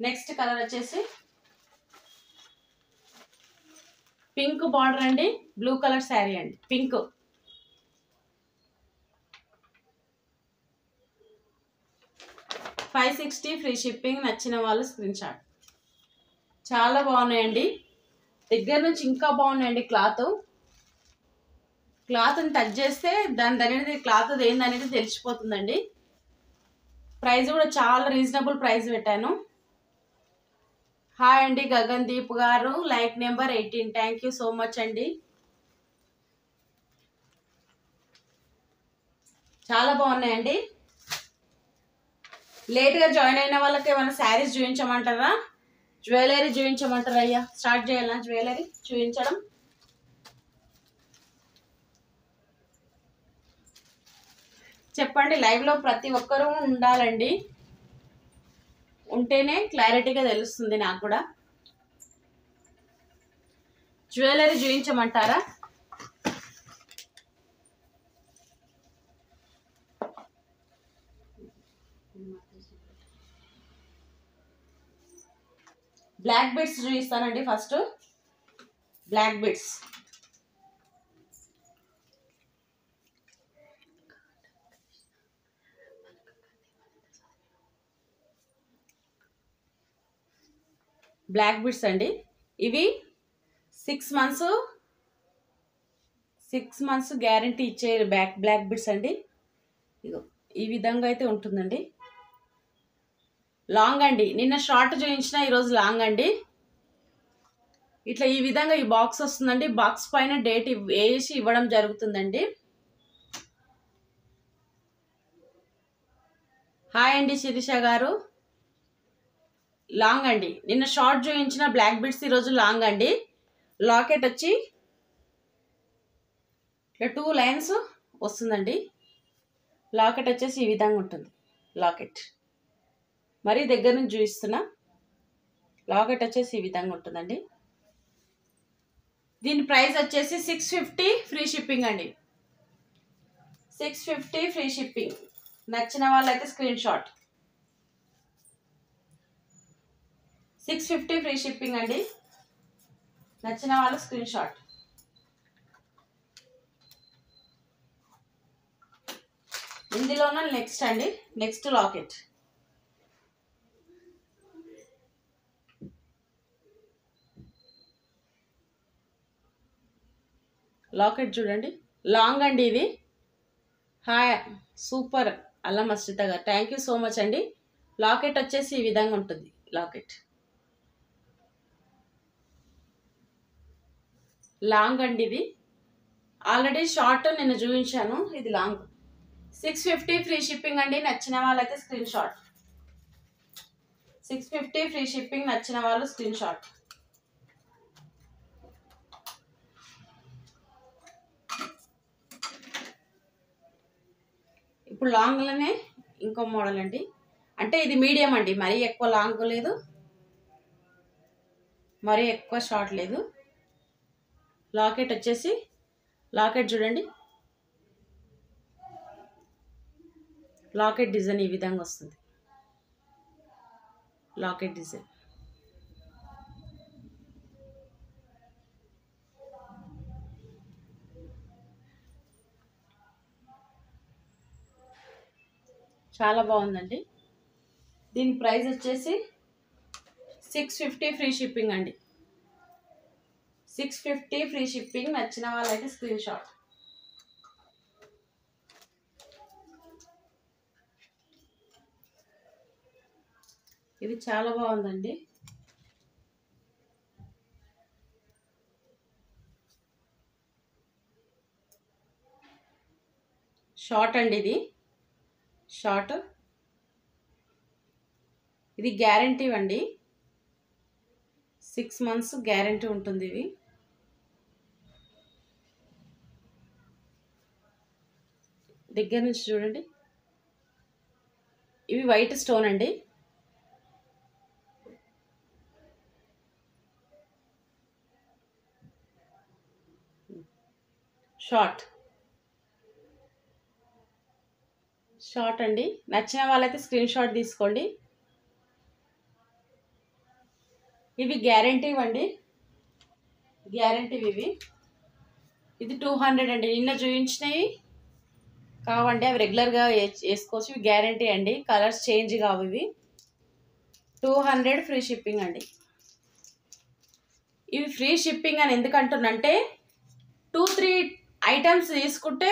నెక్స్ట్ కలర్ వచ్చేసి పింక్ బార్డర్ అండి, బ్లూ కలర్ శారీ అండి. Pink 560 free shipping. నచ్చిన వాళ్ళు స్క్రీన్ షాట్. చాలా బాగున్నాయండి. దగ్గర నుంచి ఇంకా బాగున్నాయండి. క్లాత్ని టచ్ చేస్తే దాని అనేది క్లాత్ ఏందనేది తెలిసిపోతుందండి. ప్రైస్ కూడా చాలా రీజనబుల్ ప్రైస్ పెట్టాను. హాయ్ అండి గగన్ దీప్ గారు, like number 18. Thank you so much అండి. చాలా బాగున్నాయండి. లేట్గా జాయిన్ అయిన వాళ్ళకి ఏమైనా శారీస్ చూపించమంటారా, జ్యువెలరీ చూపించమంటారా? అయ్యా స్టార్ట్ చేయాలా జ్యువెలరీ చూపించడం? చెప్పండి. లైవ్ లో ప్రతి ఒక్కరూ ఉండాలండి, ఉంటేనే క్లారిటీగా తెలుస్తుంది నాకు కూడా. జ్యువెలరీ చూపించమంటారా? బ్లాక్ బిడ్స్ చూపిస్తానండి. First black beads. Black beads అండి. ఇవి 6 months 6 మంత్స్ గ్యారంటీ ఇచ్చే బ్లాక్ బిడ్స్ అండి. ఇగో ఈ విధంగా అయితే ఉంటుందండి. లాంగ్ అండి, నిన్న షార్ట్ చూపించిన ఈరోజు లాంగ్ అండి. ఇట్లా ఈ విధంగా ఈ బాక్స్ వస్తుందండి. బాక్స్ పైన డేట్ వేసి ఇవ్వడం జరుగుతుందండి. హాయ్ అండి శిరీష గారు. లాంగ్ అండి, నిన్న షార్ట్ చూపించిన బ్లాక్ బిడ్స్ ఈరోజు లాంగ్ అండి. లాకెట్ వచ్చి ఇట్లా 2 లైన్స్ వస్తుందండి. లాకెట్ వచ్చేసి ఈ విధంగా ఉంటుంది. లాకెట్ మరీ దగ్గర నుంచి చూపిస్తున్నా. లాకెట్ వచ్చేసి ఈ విధంగా ఉంటుందండి. దీని ప్రైస్ వచ్చేసి 650 ఫ్రీ షిప్పింగ్ అండి. 650 ఫ్రీ షిప్పింగ్. నచ్చిన వాళ్ళైతే స్క్రీన్ షాట్. 650 ఫ్రీ షిప్పింగ్ అండి. నచ్చిన వాళ్ళు స్క్రీన్ షాట్. ఇందులోనే నెక్స్ట్ అండి, నెక్స్ట్ లాకెట్. లాకెట్ చూడండి, లాంగ్ అండి ఇది. హాయ్ సూపర్ అల్లం అశ్రిత గారు, థ్యాంక్ యూ సో మచ్ అండి. లాకెట్ వచ్చేసి ఈ విధంగా ఉంటుంది. లాకెట్ లాంగ్ అండి ఇది. ఆల్రెడీ షార్ట్ నిన్న చూపించాను, ఇది లాంగ్. 650 ఫ్రీ షిప్పింగ్ అండి. నచ్చిన వాళ్ళైతే స్క్రీన్ షాట్. 650 free shipping. నచ్చిన వాళ్ళు స్క్రీన్ షాట్. ఇప్పుడు లాంగ్లోనే ఇంకో మోడల్ అండి. అంటే ఇది మీడియం అండి, మరీ ఎక్కువ లాంగ్ లేదు, మరీ ఎక్కువ షార్ట్ లేదు. లాకెట్ వచ్చేసి, లాకెట్ చూడండి, లాకెట్ డిజైన్ ఈ విధంగా వస్తుంది. లాకెట్ డిజైన్ చాలా బాగుందండి. దీని ప్రైస్ వచ్చేసి 650 ఫ్రీ షిప్పింగ్ అండి. 650 ఫ్రీ షిప్పింగ్. నచ్చిన వాళ్ళైతే స్క్రీన్ షాట్. ఇది చాలా బాగుందండి. షార్ట్ అండి ఇది, షార్ట్. ఇది గ్యారంటీ అండి, 6 మంత్స్ గ్యారంటీ ఉంటుంది. ఇవి దగ్గర నుంచి చూడండి. ఇవి వైట్ స్టోన్ అండి. షార్ట్ షార్ట్ అండి. నచ్చిన వాళ్ళైతే స్క్రీన్ షాట్ తీసుకోండి. ఇవి గ్యారంటీ అండి, గ్యారంటీ ఇవి. ఇది 200 అండి. నిన్న చూపించినవి కావండి, అవి రెగ్యులర్గా వేసుకోవచ్చు. ఇవి గ్యారంటీ అండి, కలర్స్ చేంజ్ కావు. ఇవి 200 ఫ్రీ షిప్పింగ్ అండి. ఇవి ఫ్రీ షిప్పింగ్ అని ఎందుకంటున్నంటే 2-3 ఐటమ్స్ తీసుకుంటే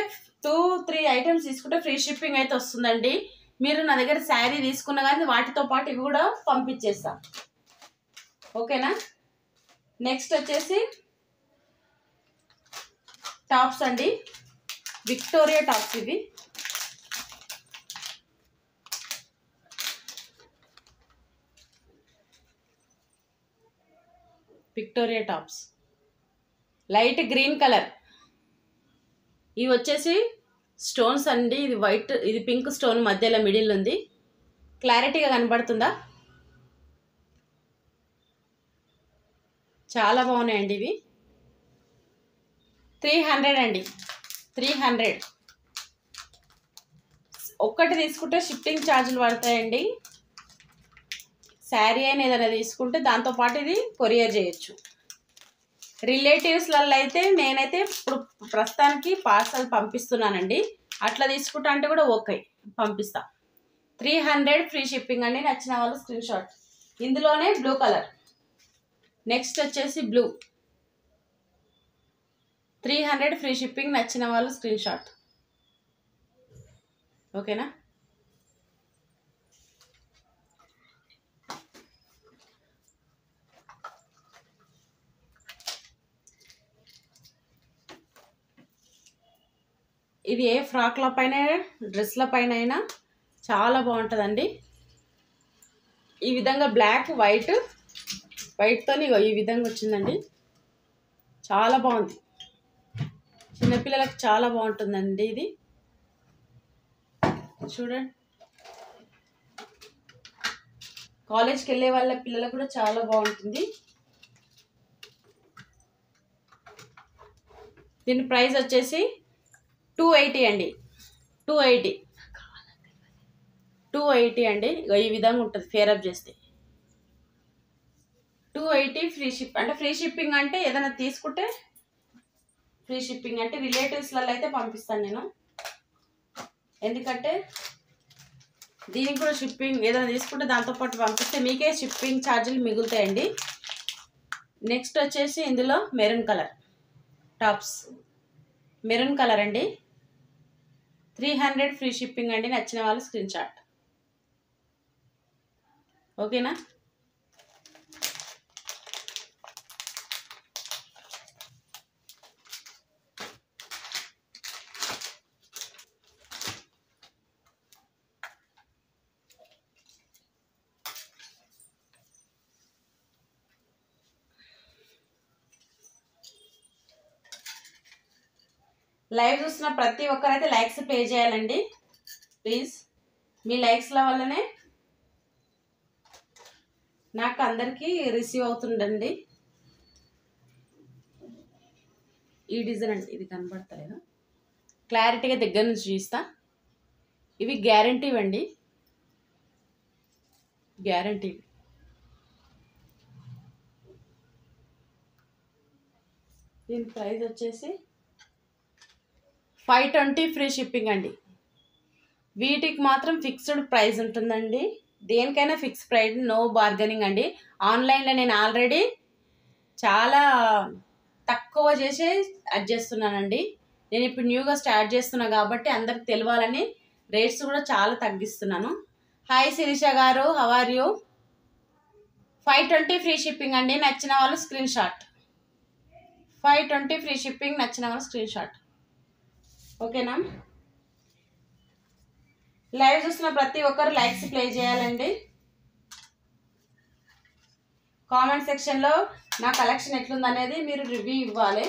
2-3 ఐటమ్స్ తీసుకుంటే ఫ్రీ షిప్పింగ్ అయితే వస్తుందండి. మీరు నా దగ్గర శారీ తీసుకున్న కానీ వాటితో పాటు ఇవి కూడా పంపించేస్తాం. ఓకేనా. నెక్స్ట్ వచ్చేసి టాప్స్ అండి, విక్టోరియా టాప్స్. ఇవి Victoria tops, light green colour. ఇవి వచ్చేసి స్టోన్స్ అండి. ఇది వైట్, ఇది పింక్ స్టోన్ మధ్యలో మిడిల్ ఉంది. క్లారిటీగా కనబడుతుందా? చాలా బాగున్నాయండి ఇవి. 300 అండి, 300. ఒక్కటి తీసుకుంటే షిప్పింగ్ ఛార్జీలు పడతాయండి. శారీ అయినా ఏదైనా తీసుకుంటే దాంతోపాటు ఇది కొరియర్ చేయొచ్చు. రిలేటివ్స్లలో అయితే నేనైతే ఇప్పుడు ప్రస్తుతానికి పార్సల్ పంపిస్తున్నానండి. అట్లా తీసుకుంటా అంటే కూడా ఓకే, పంపిస్తా. 300 ఫ్రీ షిప్పింగ్ అండి. నచ్చిన వాళ్ళు స్క్రీన్ షాట్. ఇందులోనే బ్లూ కలర్. నెక్స్ట్ వచ్చేసి బ్లూ, 300 ఫ్రీ షిప్పింగ్. నచ్చిన వాళ్ళు స్క్రీన్ షాట్. ఓకేనా? ఇది ఏ ఫ్రాక్ల పైన డ్రెస్ల పైన అయినా చాలా బాగుంటుందండి. ఈ విధంగా బ్లాక్ వైట్తో ఈ విధంగా వచ్చిందండి. చాలా బాగుంది. చిన్నపిల్లలకు చాలా బాగుంటుందండి ఇది. చూడండి, కాలేజ్కి వెళ్ళే వాళ్ళ పిల్లలకు కూడా చాలా బాగుంటుంది. దీని ప్రైస్ వచ్చేసి 280 అండి. 280 అండి. ఈ విధంగా ఉంటుంది ఫేరప్ చేస్తే. 280 ఫ్రీ షిప్. అంటే ఫ్రీ షిప్పింగ్ అంటే ఏదైనా తీసుకుంటే ఫ్రీ షిప్పింగ్, అంటే రిలేటివ్స్లలో అయితే పంపిస్తాను నేను. ఎందుకంటే దీనికి కూడా షిప్పింగ్ ఏదైనా తీసుకుంటే దాంతోపాటు పంపిస్తే మీకే షిప్పింగ్ ఛార్జీలు మిగులుతాయండి. నెక్స్ట్ వచ్చేసి ఇందులో maroon colour tops. Maroon colour అండి. 300 ఫ్రీ షిప్పింగ్ అండి. నచ్చిన వాళ్ళు స్క్రీన్ షాట్. ఓకేనా? లైవ్ చూస్తున్న ప్రతి ఒక్కరైతే లైక్స్ పే చేయాలండి ప్లీజ్. మీ లైక్స్ల వల్లనే నాకు అందరికీ రిసీవ్ అవుతుందండి. ఈ డిజైన్ అండి, ఇది కనబడతలేదు, క్లారిటీగా దగ్గర నుంచి చూస్తా. ఇవి గ్యారంటీ అండి, గ్యారంటీ. దీని ప్రైస్ వచ్చేసి 520 ఫ్రీ షిప్పింగ్ అండి. వీటికి మాత్రం ఫిక్స్డ్ ప్రైస్ ఉంటుందండి. దేనికైనా ఫిక్స్ ప్రైస్, నో బార్గెనింగ్ అండి. ఆన్లైన్లో నేను ఆల్రెడీ చాలా తక్కువ చేసి యాడ్ చేస్తున్నానండి. నేను ఇప్పుడు న్యూగా స్టార్ట్ చేస్తున్నా కాబట్టి అందరికి తెలియాలని రేట్స్ కూడా చాలా తగ్గిస్తున్నాను. హాయ్ శిరీష గారు, how are you? 520 free shipping అండి. నచ్చిన వాళ్ళు స్క్రీన్ షాట్. 520 free shipping. నచ్చిన వాళ్ళు స్క్రీన్ షాట్. ఓకేనా? లైవ్ చూస్తున్న ప్రతి ఒక్కరు లైక్స్ ప్లే చేయాలండి. కామెంట్ సెక్షన్లో నా కలెక్షన్ ఎట్లుందనేది మీరు రివ్యూ ఇవ్వాలి.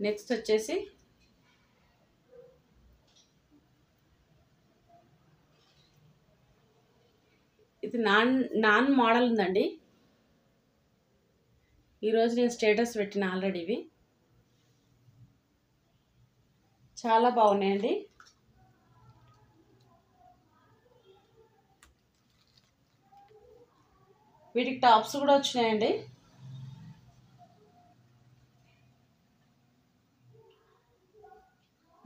నెక్స్ట్ వచ్చేసి ఇది నాన్ మోడల్ ఉందండి. ఈరోజు నేను స్టేటస్ పెట్టిన ఆల్రెడీ. ఇవి చాలా బాగున్నాయండి. వీటికి టాప్స్ కూడా వచ్చినాయండి.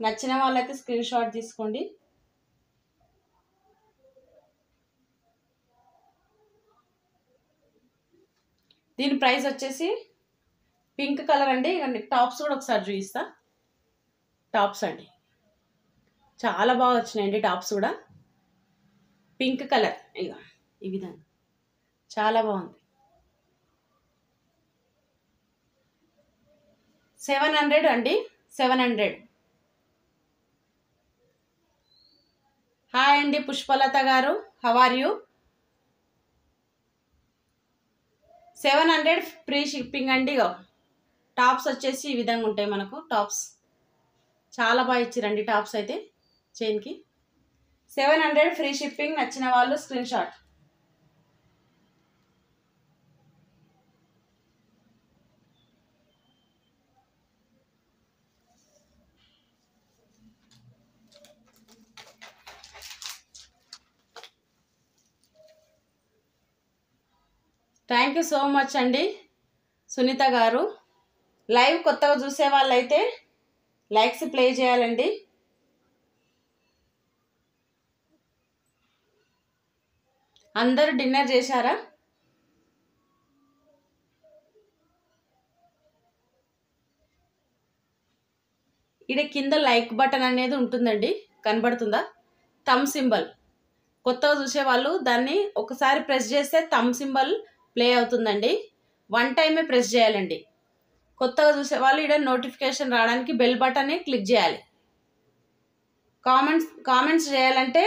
నచ్చిన వాళ్ళైతే స్క్రీన్ షాట్ తీసుకోండి. దీని ప్రైస్ వచ్చేసి పింక్ కలర్ అండి. ఇక టాప్స్ కూడా ఒకసారి చూపిస్తా. టాప్స్ అండి చాలా బాగా వచ్చినాయండి. టాప్స్ కూడా పింక్ కలర్, ఇక ఈ విధంగా చాలా బాగుంది. 700 అండి. 700. హాయ్ అండి పుష్పలత గారు, how are you? 700 free shipping అండి. టాప్స్ వచ్చేసి ఈ విధంగా ఉంటాయి మనకు. టాప్స్ చాలా బాగా ఇచ్చిరండి. టాప్స్ అయితే చైన్కి 700 ఫ్రీ షిప్పింగ్. నచ్చిన వాళ్ళు screen shot. Thank you so much అండి సునీత గారు. లైవ్ కొత్తగా చూసే వాళ్ళైతే లైక్స్ ప్లే చేయాలండి. అందరూ డిన్నర్ చేశారా? ఇక్కడ కింద లైక్ బటన్ అనేది ఉంటుందండి, కనబడుతుందా? Thumb symbol. కొత్తగా చూసే వాళ్ళు దాన్ని ఒకసారి ప్రెస్ చేస్తే థమ్ సింబల్ ప్లే అవుతుందండి. 1 టైమే ప్రెస్ చేయాలండి. కొత్తగా చూసే వాళ్ళు ఇక్కడ నోటిఫికేషన్ రావడానికి బెల్ బటన్ని క్లిక్ చేయాలి. కామెంట్స్ చేయాలంటే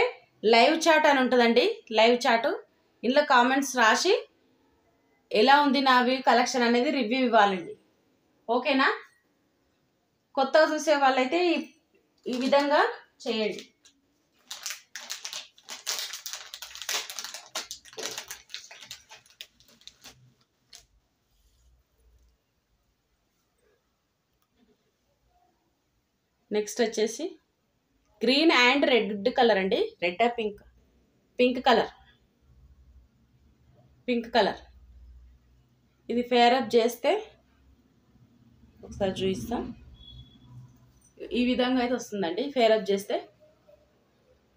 లైవ్ చాట్ అని ఉంటుందండి, లైవ్ చాట్. ఇందులో కామెంట్స్ రాసి ఎలా ఉంది నావి కలెక్షన్ అనేది రివ్యూ ఇవ్వాలండి. ఓకేనా? కొత్తగా చూసే వాళ్ళైతే ఈ విధంగా చేయండి. నెక్స్ట్ వచ్చేసి గ్రీన్ అండ్ రెడ్ కలర్ అండి. Red pink colour. ఇది ఫేర్ అప్ చేస్తే ఒకసారి చూపిస్తాం. ఈ విధంగా అయితే వస్తుందండి ఫేర్ అప్ చేస్తే.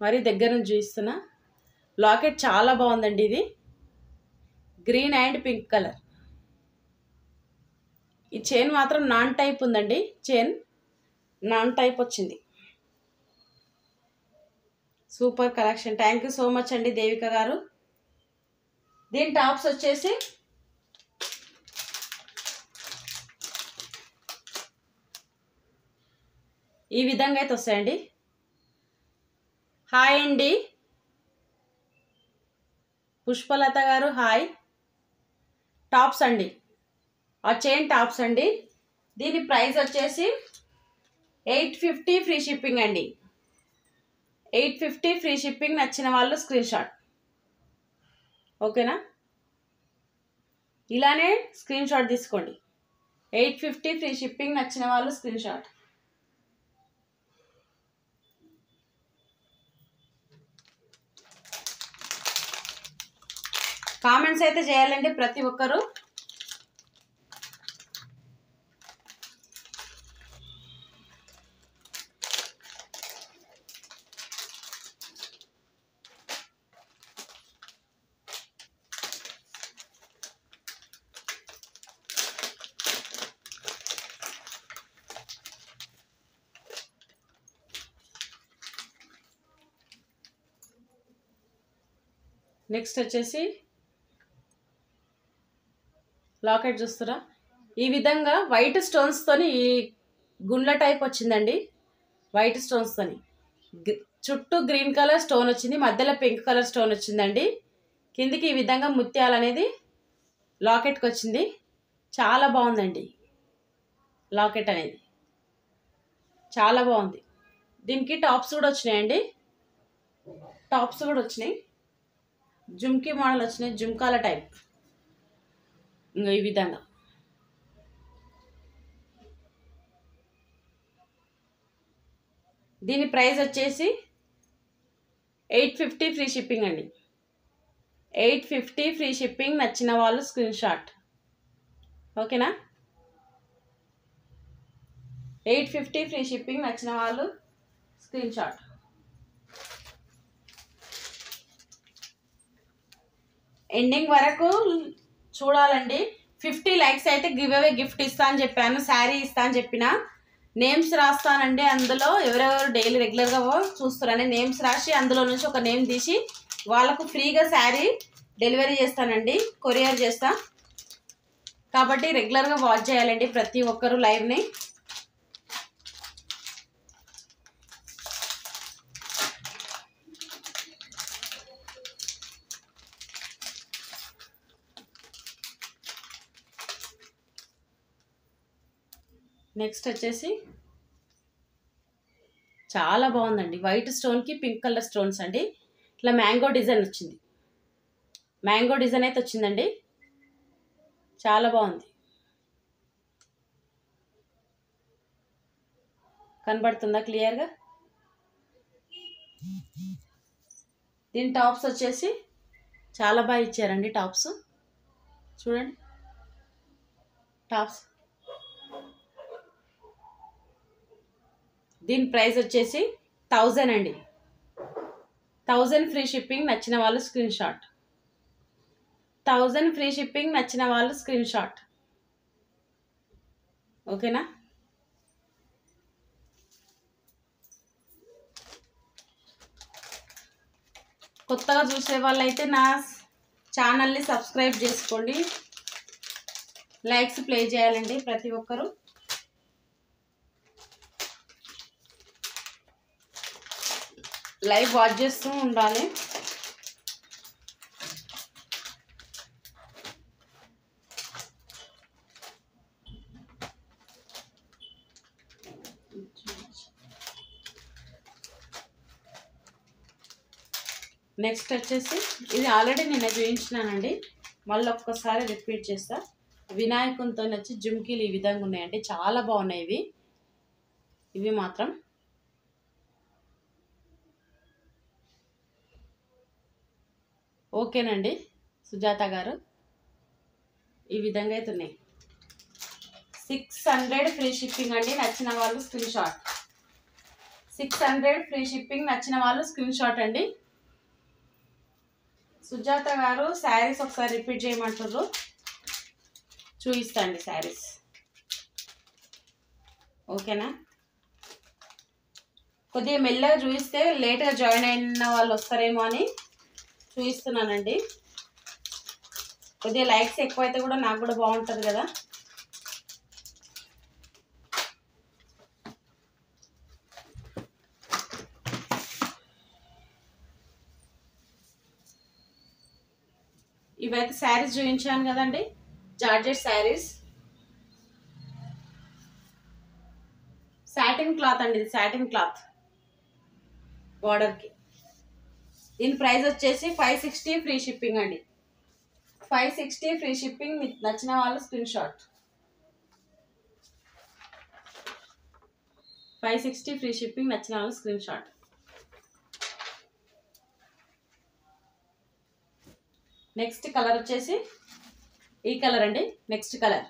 మరి దగ్గర నుంచి చూపిస్తున్నా. లాకెట్ చాలా బాగుందండి. ఇది గ్రీన్ అండ్ పింక్ కలర్. ఈ చైన్ మాత్రం నాన్ టైప్ ఉందండి. చైన్ నాన్ టైప్ వచ్చింది. Super collection. Thank you so much అండి దేవిక గారు. దీని టాప్స్ వచ్చేసి ఈ విధంగా అయితే వస్తాయండి. హాయ్ అండి పుష్పలత గారు, హాయ్. టాప్స్ అండి, ఆ చైన్ టాప్స్ అండి. దీని ప్రైస్ వచ్చేసి 850 ఫ్రీ షిప్పింగ్ అండి. 850 ఫ్రీ షిప్పింగ్. నచ్చిన వాళ్ళు స్క్రీన్ షాట్. ఓకేనా? ఇలానే స్క్రీన్ షాట్ తీసుకోండి. 850 ఫ్రీ షిప్పింగ్. నచ్చిన వాళ్ళు స్క్రీన్ షాట్. కామెంట్స్ అయితే చేయాలండి ప్రతి ఒక్కరు. నెక్స్ట్ వచ్చేసి లాకెట్ చూస్తారా? ఈ విధంగా వైట్ స్టోన్స్తోని ఈ గుండ్ల టైప్ వచ్చిందండి. వైట్ స్టోన్స్తోని చుట్టూ గ్రీన్ కలర్ స్టోన్ వచ్చింది, మధ్యలో పింక్ కలర్ స్టోన్ వచ్చిందండి. కిందికి ఈ విధంగా ముత్యాలు అనేది లాకెట్కి వచ్చింది. చాలా బాగుందండి లాకెట్ అనేది, చాలా బాగుంది. దీనికి టాప్స్ కూడా వచ్చినాయండి. టాప్స్ కూడా వచ్చినాయి. జుమ్కీ మోడల్ వచ్చినాయి, జుమ్కాల టైప్. ఇంకా ఈ విధంగా దీని ప్రైస్ వచ్చేసి 850 ఫ్రీ షిప్పింగ్ అండి. 850 ఫ్రీ షిప్పింగ్. నచ్చిన వాళ్ళు స్క్రీన్ షాట్. ఓకేనా? 850 ఫ్రీ షిప్పింగ్. నచ్చిన వాళ్ళు స్క్రీన్ షాట్. ఎండింగ్ వరకు చూడాలండి. 50 లైక్స్ అయితే గివ్ అవే గిఫ్ట్ ఇస్తా అని చెప్పాను, శారీ ఇస్తా అని చెప్పిన. నేమ్స్ రాస్తానండి అందులో. ఎవరెవరు డైలీ రెగ్యులర్గా చూస్తారని నేమ్స్ రాసి అందులో నుంచి ఒక నేమ్ తీసి వాళ్ళకు ఫ్రీగా శారీ డెలివరీ చేస్తానండి, కొరియర్ చేస్తా. కాబట్టి రెగ్యులర్గా వాచ్ చేయాలండి ప్రతి ఒక్కరు లైవ్ని. నెక్స్ట్ వచ్చేసి చాలా బాగుందండి. వైట్ స్టోన్కి పింక్ కలర్ స్టోన్స్ అండి. ఇట్లా మ్యాంగో డిజైన్ వచ్చింది. మ్యాంగో డిజైన్ అయితే వచ్చిందండి. చాలా బాగుంది. కనబడుతుందా క్లియర్గా? దీని టాప్స్ వచ్చేసి చాలా బాగా ఇచ్చారండి టాప్స్. చూడండి టాప్స్. దీని ప్రైస్ వచ్చేసి 1000 అండి. 1000 ఫ్రీ షిప్పింగ్. నచ్చిన వాళ్ళు స్క్రీన్ షాట్. 1000 free shipping. నచ్చిన వాళ్ళు స్క్రీన్ షాట్. ఓకేనా? కొత్తగా చూసే వాళ్ళైతే నా ఛానల్ని సబ్స్క్రైబ్ చేసుకోండి. లైక్స్ ప్లే చేయాలండి ప్రతి ఒక్కరు. లైవ్ వాచ్ చేస్తూ ఉండాలి. నెక్స్ట్ వచ్చేసి ఇది ఆల్రెడీ నేను చూపించినానండి, మళ్ళీ ఒక్కసారి రిపీట్ చేస్తా. వినాయకునితో వచ్చి జుమ్కీలు ఈ విధంగా ఉన్నాయండి, చాలా బాగున్నాయి ఇవి మాత్రం. ఓకేనండి సుజాత గారు, ఈ విధంగా అయితే ఉన్నాయి. 600 ఫ్రీ షిప్పింగ్ అండి. నచ్చిన వాళ్ళు స్క్రీన్ షాట్. 600 free shipping. నచ్చిన వాళ్ళు స్క్రీన్ షాట్ అండి. సుజాత గారు శారీస్ ఒకసారి రిపీట్ చేయమంటారు, చూపిస్తాండి శారీస్. ఓకేనా? కొద్దిగా మెల్లగా చూపిస్తే లేట్గా జాయిన్ అయిన వాళ్ళు వస్తారేమో అని చూపిస్తున్నానండి. కొద్దిగా లైక్స్ ఎక్కువైతే కూడా నాకు కూడా బాగుంటుంది కదా. ఇవైతే శారీస్ చూపించాను కదండి, జార్జెట్ శారీస్. సాటిన్ క్లాత్ అండి, ఇది సాటిన్ క్లాత్ బార్డర్కి. దీని ప్రైస్ వచ్చేసి 560 ఫ్రీ షిప్పింగ్ అండి. 560 ఫ్రీ షిప్పింగ్. మీకు నచ్చిన వాళ్ళు స్క్రీన్ షాట్. 560 free shipping. నచ్చిన వాళ్ళు స్క్రీన్ షాట్. నెక్స్ట్ కలర్ వచ్చేసి ఈ కలర్ అండి. Next colour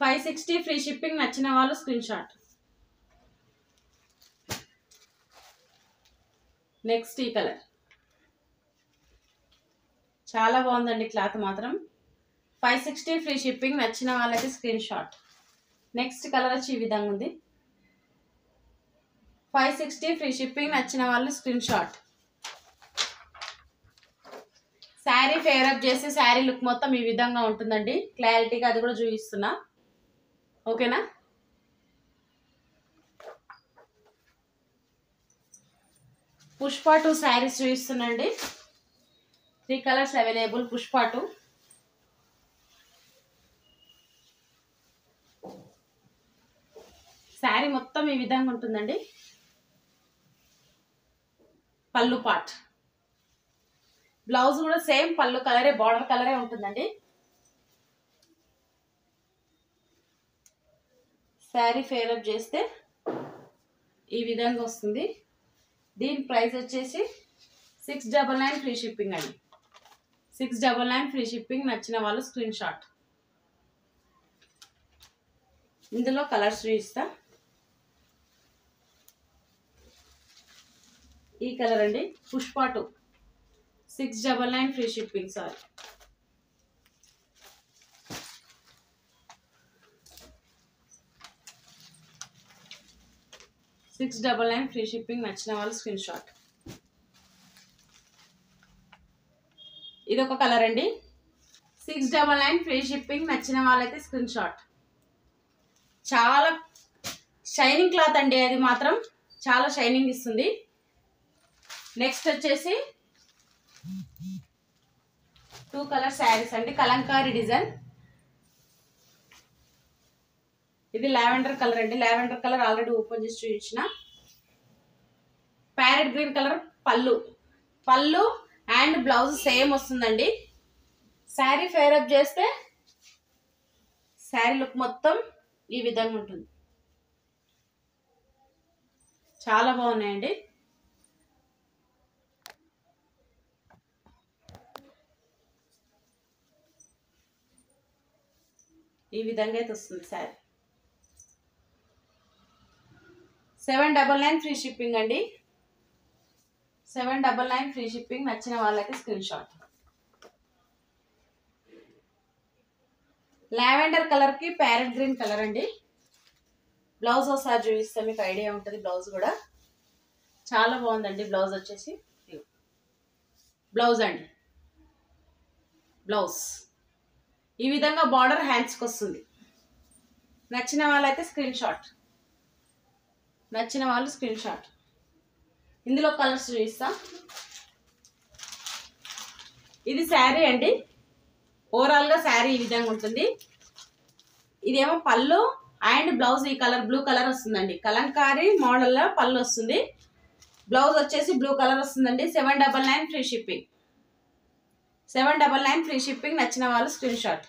560 free shipping. నచ్చిన వాళ్ళు స్క్రీన్ షాట్. నెక్స్ట్ ఈ కలర్ చాలా బాగుందండి, క్లాత్ మాత్రం. 560 ఫ్రీ షిప్పింగ్. నచ్చిన వాళ్ళకి స్క్రీన్ షాట్. నెక్స్ట్ కలర్ వచ్చి ఈ విధంగా ఉంది. 560 ఫ్రీ షిప్పింగ్. నచ్చిన వాళ్ళు స్క్రీన్ షాట్. శారీ ఫేవరప్ చేసి శారీ లుక్ మొత్తం ఈ విధంగా ఉంటుందండి, క్లారిటీగా అది కూడా చూపిస్తున్నా. ఓకేనా? పుష్ప 2 శారీస్ చూపిస్తున్నాండి. 3 కలర్స్ అవైలబుల్. పుష్ప 2 శారీ మొత్తం ఈ విధంగా ఉంటుందండి. పళ్ళు పార్ట్, బ్లౌజ్ కూడా సేమ్ పళ్ళు కలరే, బార్డర్ కలరే ఉంటుందండి. శారీ ఫేవరప్ చేస్తే ఈ విధంగా వస్తుంది. దీని ప్రైస్ వచ్చేసి 699 ఫ్రీ షిప్పింగ్ అండి. 699 ఫ్రీ షిప్పింగ్. నచ్చిన వాళ్ళు స్క్రీన్ షాట్. ఇందులో కలర్స్ చూపిస్తా. ఈ కలర్ అండి, Pushpa 2. 699 free shipping. Sorry, $699 free shipping. నచ్చిన వాళ్ళు స్క్రీన్ షాట్. ఇది ఒక కలర్ అండి. 699 ఫ్రీ షిప్పింగ్. నచ్చిన వాళ్ళైతే స్క్రీన్ షాట్. చాలా షైనింగ్ క్లాత్ అండి, అది మాత్రం చాలా షైనింగ్ ఇస్తుంది. నెక్స్ట్ వచ్చేసి 2 కలర్ శారీస్ అండి, కలంకారీ డిజైన్. ఇది లావెండర్ కలర్ అండి. లావెండర్ కలర్ ఆల్రెడీ ఓపెన్ చేసి చూపించిన. ప్యారెట్ గ్రీన్ కలర్ పళ్ళు అండ్ బ్లౌజ్ సేమ్ వస్తుందండి. శారీ ఫేవరప్ చేస్తే శారీ లుక్ మొత్తం ఈ విధంగా ఉంటుంది. చాలా బాగున్నాయండి. ఈ విధంగా అయితే వస్తుంది శారీ. 799 ఫ్రీ షిప్పింగ్ అండి. 799 ఫ్రీ షిప్పింగ్. నచ్చిన వాళ్ళకి స్క్రీన్ షాట్. లావెండర్ కలర్ కి ప్యారెట్ గ్రీన్ కలర్ అండి. బ్లౌజ్ ఒకసారి చూపిస్తే మీకు ఐడియా ఉంటుంది. బ్లౌజ్ కూడా చాలా బాగుందండి. బ్లౌజ్ వచ్చేసి బ్లౌజ్ అండి. బ్లౌజ్ ఈ విధంగా బార్డర్ హ్యాండ్స్కి వస్తుంది. నచ్చిన వాళ్ళైతే స్క్రీన్ షాట్. నచ్చిన వాళ్ళు స్క్రీన్ షాట్. ఇందులో కలర్స్ చూపిస్తా. ఇది శారీ అండి. ఓవరాల్గా శారీ ఈ విధంగా ఉంటుంది. ఇదేమో పళ్ళు అండ్ బ్లౌజ్ ఈ కలర్ బ్లూ కలర్ వస్తుందండి. కలంకారీ మోడల్లో పళ్ళు వస్తుంది. బ్లౌజ్ వచ్చేసి బ్లూ కలర్ వస్తుందండి. 799 ఫ్రీ షిప్పింగ్. 799 free shipping. నచ్చిన వాళ్ళు స్క్రీన్ షాట్.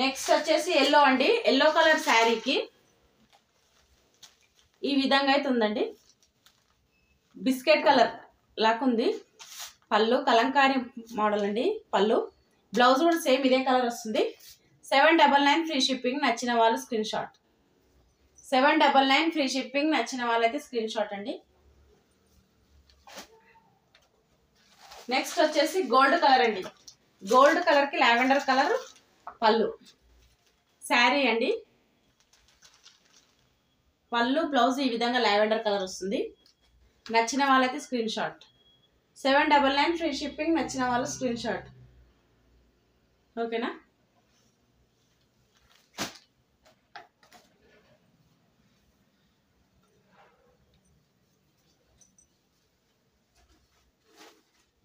నెక్స్ట్ వచ్చేసి ఎల్లో అండి. ఎల్లో కలర్ శారీకి ఈ విధంగా అయితే ఉందండి. బిస్కెట్ కలర్ లాకుంది. పళ్ళు కలంకారీ మోడల్ అండి. పళ్ళు బ్లౌజ్ కూడా సేమ్ ఇదే కలర్ వస్తుంది. 799 ఫ్రీ షిప్పింగ్. నచ్చిన వాళ్ళు స్క్రీన్ షాట్. 799 free shipping. నచ్చిన వాళ్ళైతే స్క్రీన్ షాట్ అండి. నెక్స్ట్ వచ్చేసి గోల్డ్ కలర్ అండి. గోల్డ్ కలర్ కి లావెండర్ కలర్ పళ్ళు శారీ అండి. పళ్ళు బ్లౌజ్ ఈ విధంగా లావెండర్ కలర్ వస్తుంది. నచ్చిన వాళ్ళైతే స్క్రీన్ షాట్. 799 free shipping. నచ్చిన వాళ్ళు స్క్రీన్ షాట్. ఓకేనా.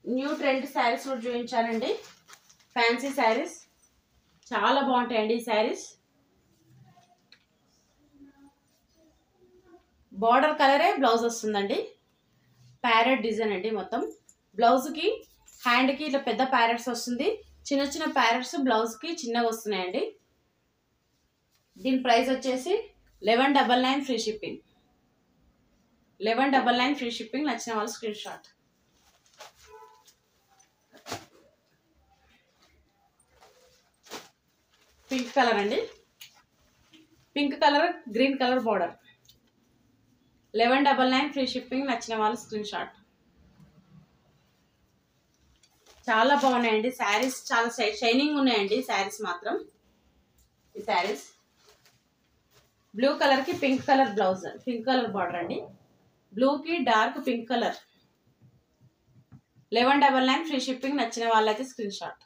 న్యూ ట్రెండ్ శారీస్ కూడా చూపించానండి. ఫ్యాన్సీ శారీస్ చాలా బాగుంటాయండి. ఈ శారీస్ బార్డర్ కలరే బ్లౌజ్ వస్తుందండి. ప్యారెట్ డిజైన్ అండి. మొత్తం బ్లౌజ్కి హ్యాండ్కి ఇట్లా పెద్ద ప్యారెట్స్ వస్తుంది. చిన్న చిన్న ప్యారెట్స్ బ్లౌజ్కి చిన్నగా వస్తున్నాయండి. దీని ప్రైస్ వచ్చేసి 1199 ఫ్రీ షిప్పింగ్. 1199 free shipping. నచ్చిన వాళ్ళు స్క్రీన్ షాట్. పింక్ కలర్ అండి. Pink colour green colour border. 1199 free shipping. నచ్చిన వాళ్ళు స్క్రీన్ షాట్. చాలా బాగున్నాయండి శారీస్. చాలా షైనింగ్ ఉన్నాయండి శారీస్ మాత్రం. ఈ శారీస్ బ్లూ కలర్ కి pink colour blouse, pink colour border అండి. బ్లూ కి dark pink colour. 1199 free shipping. నచ్చిన వాళ్ళైతే స్క్రీన్ షాట్.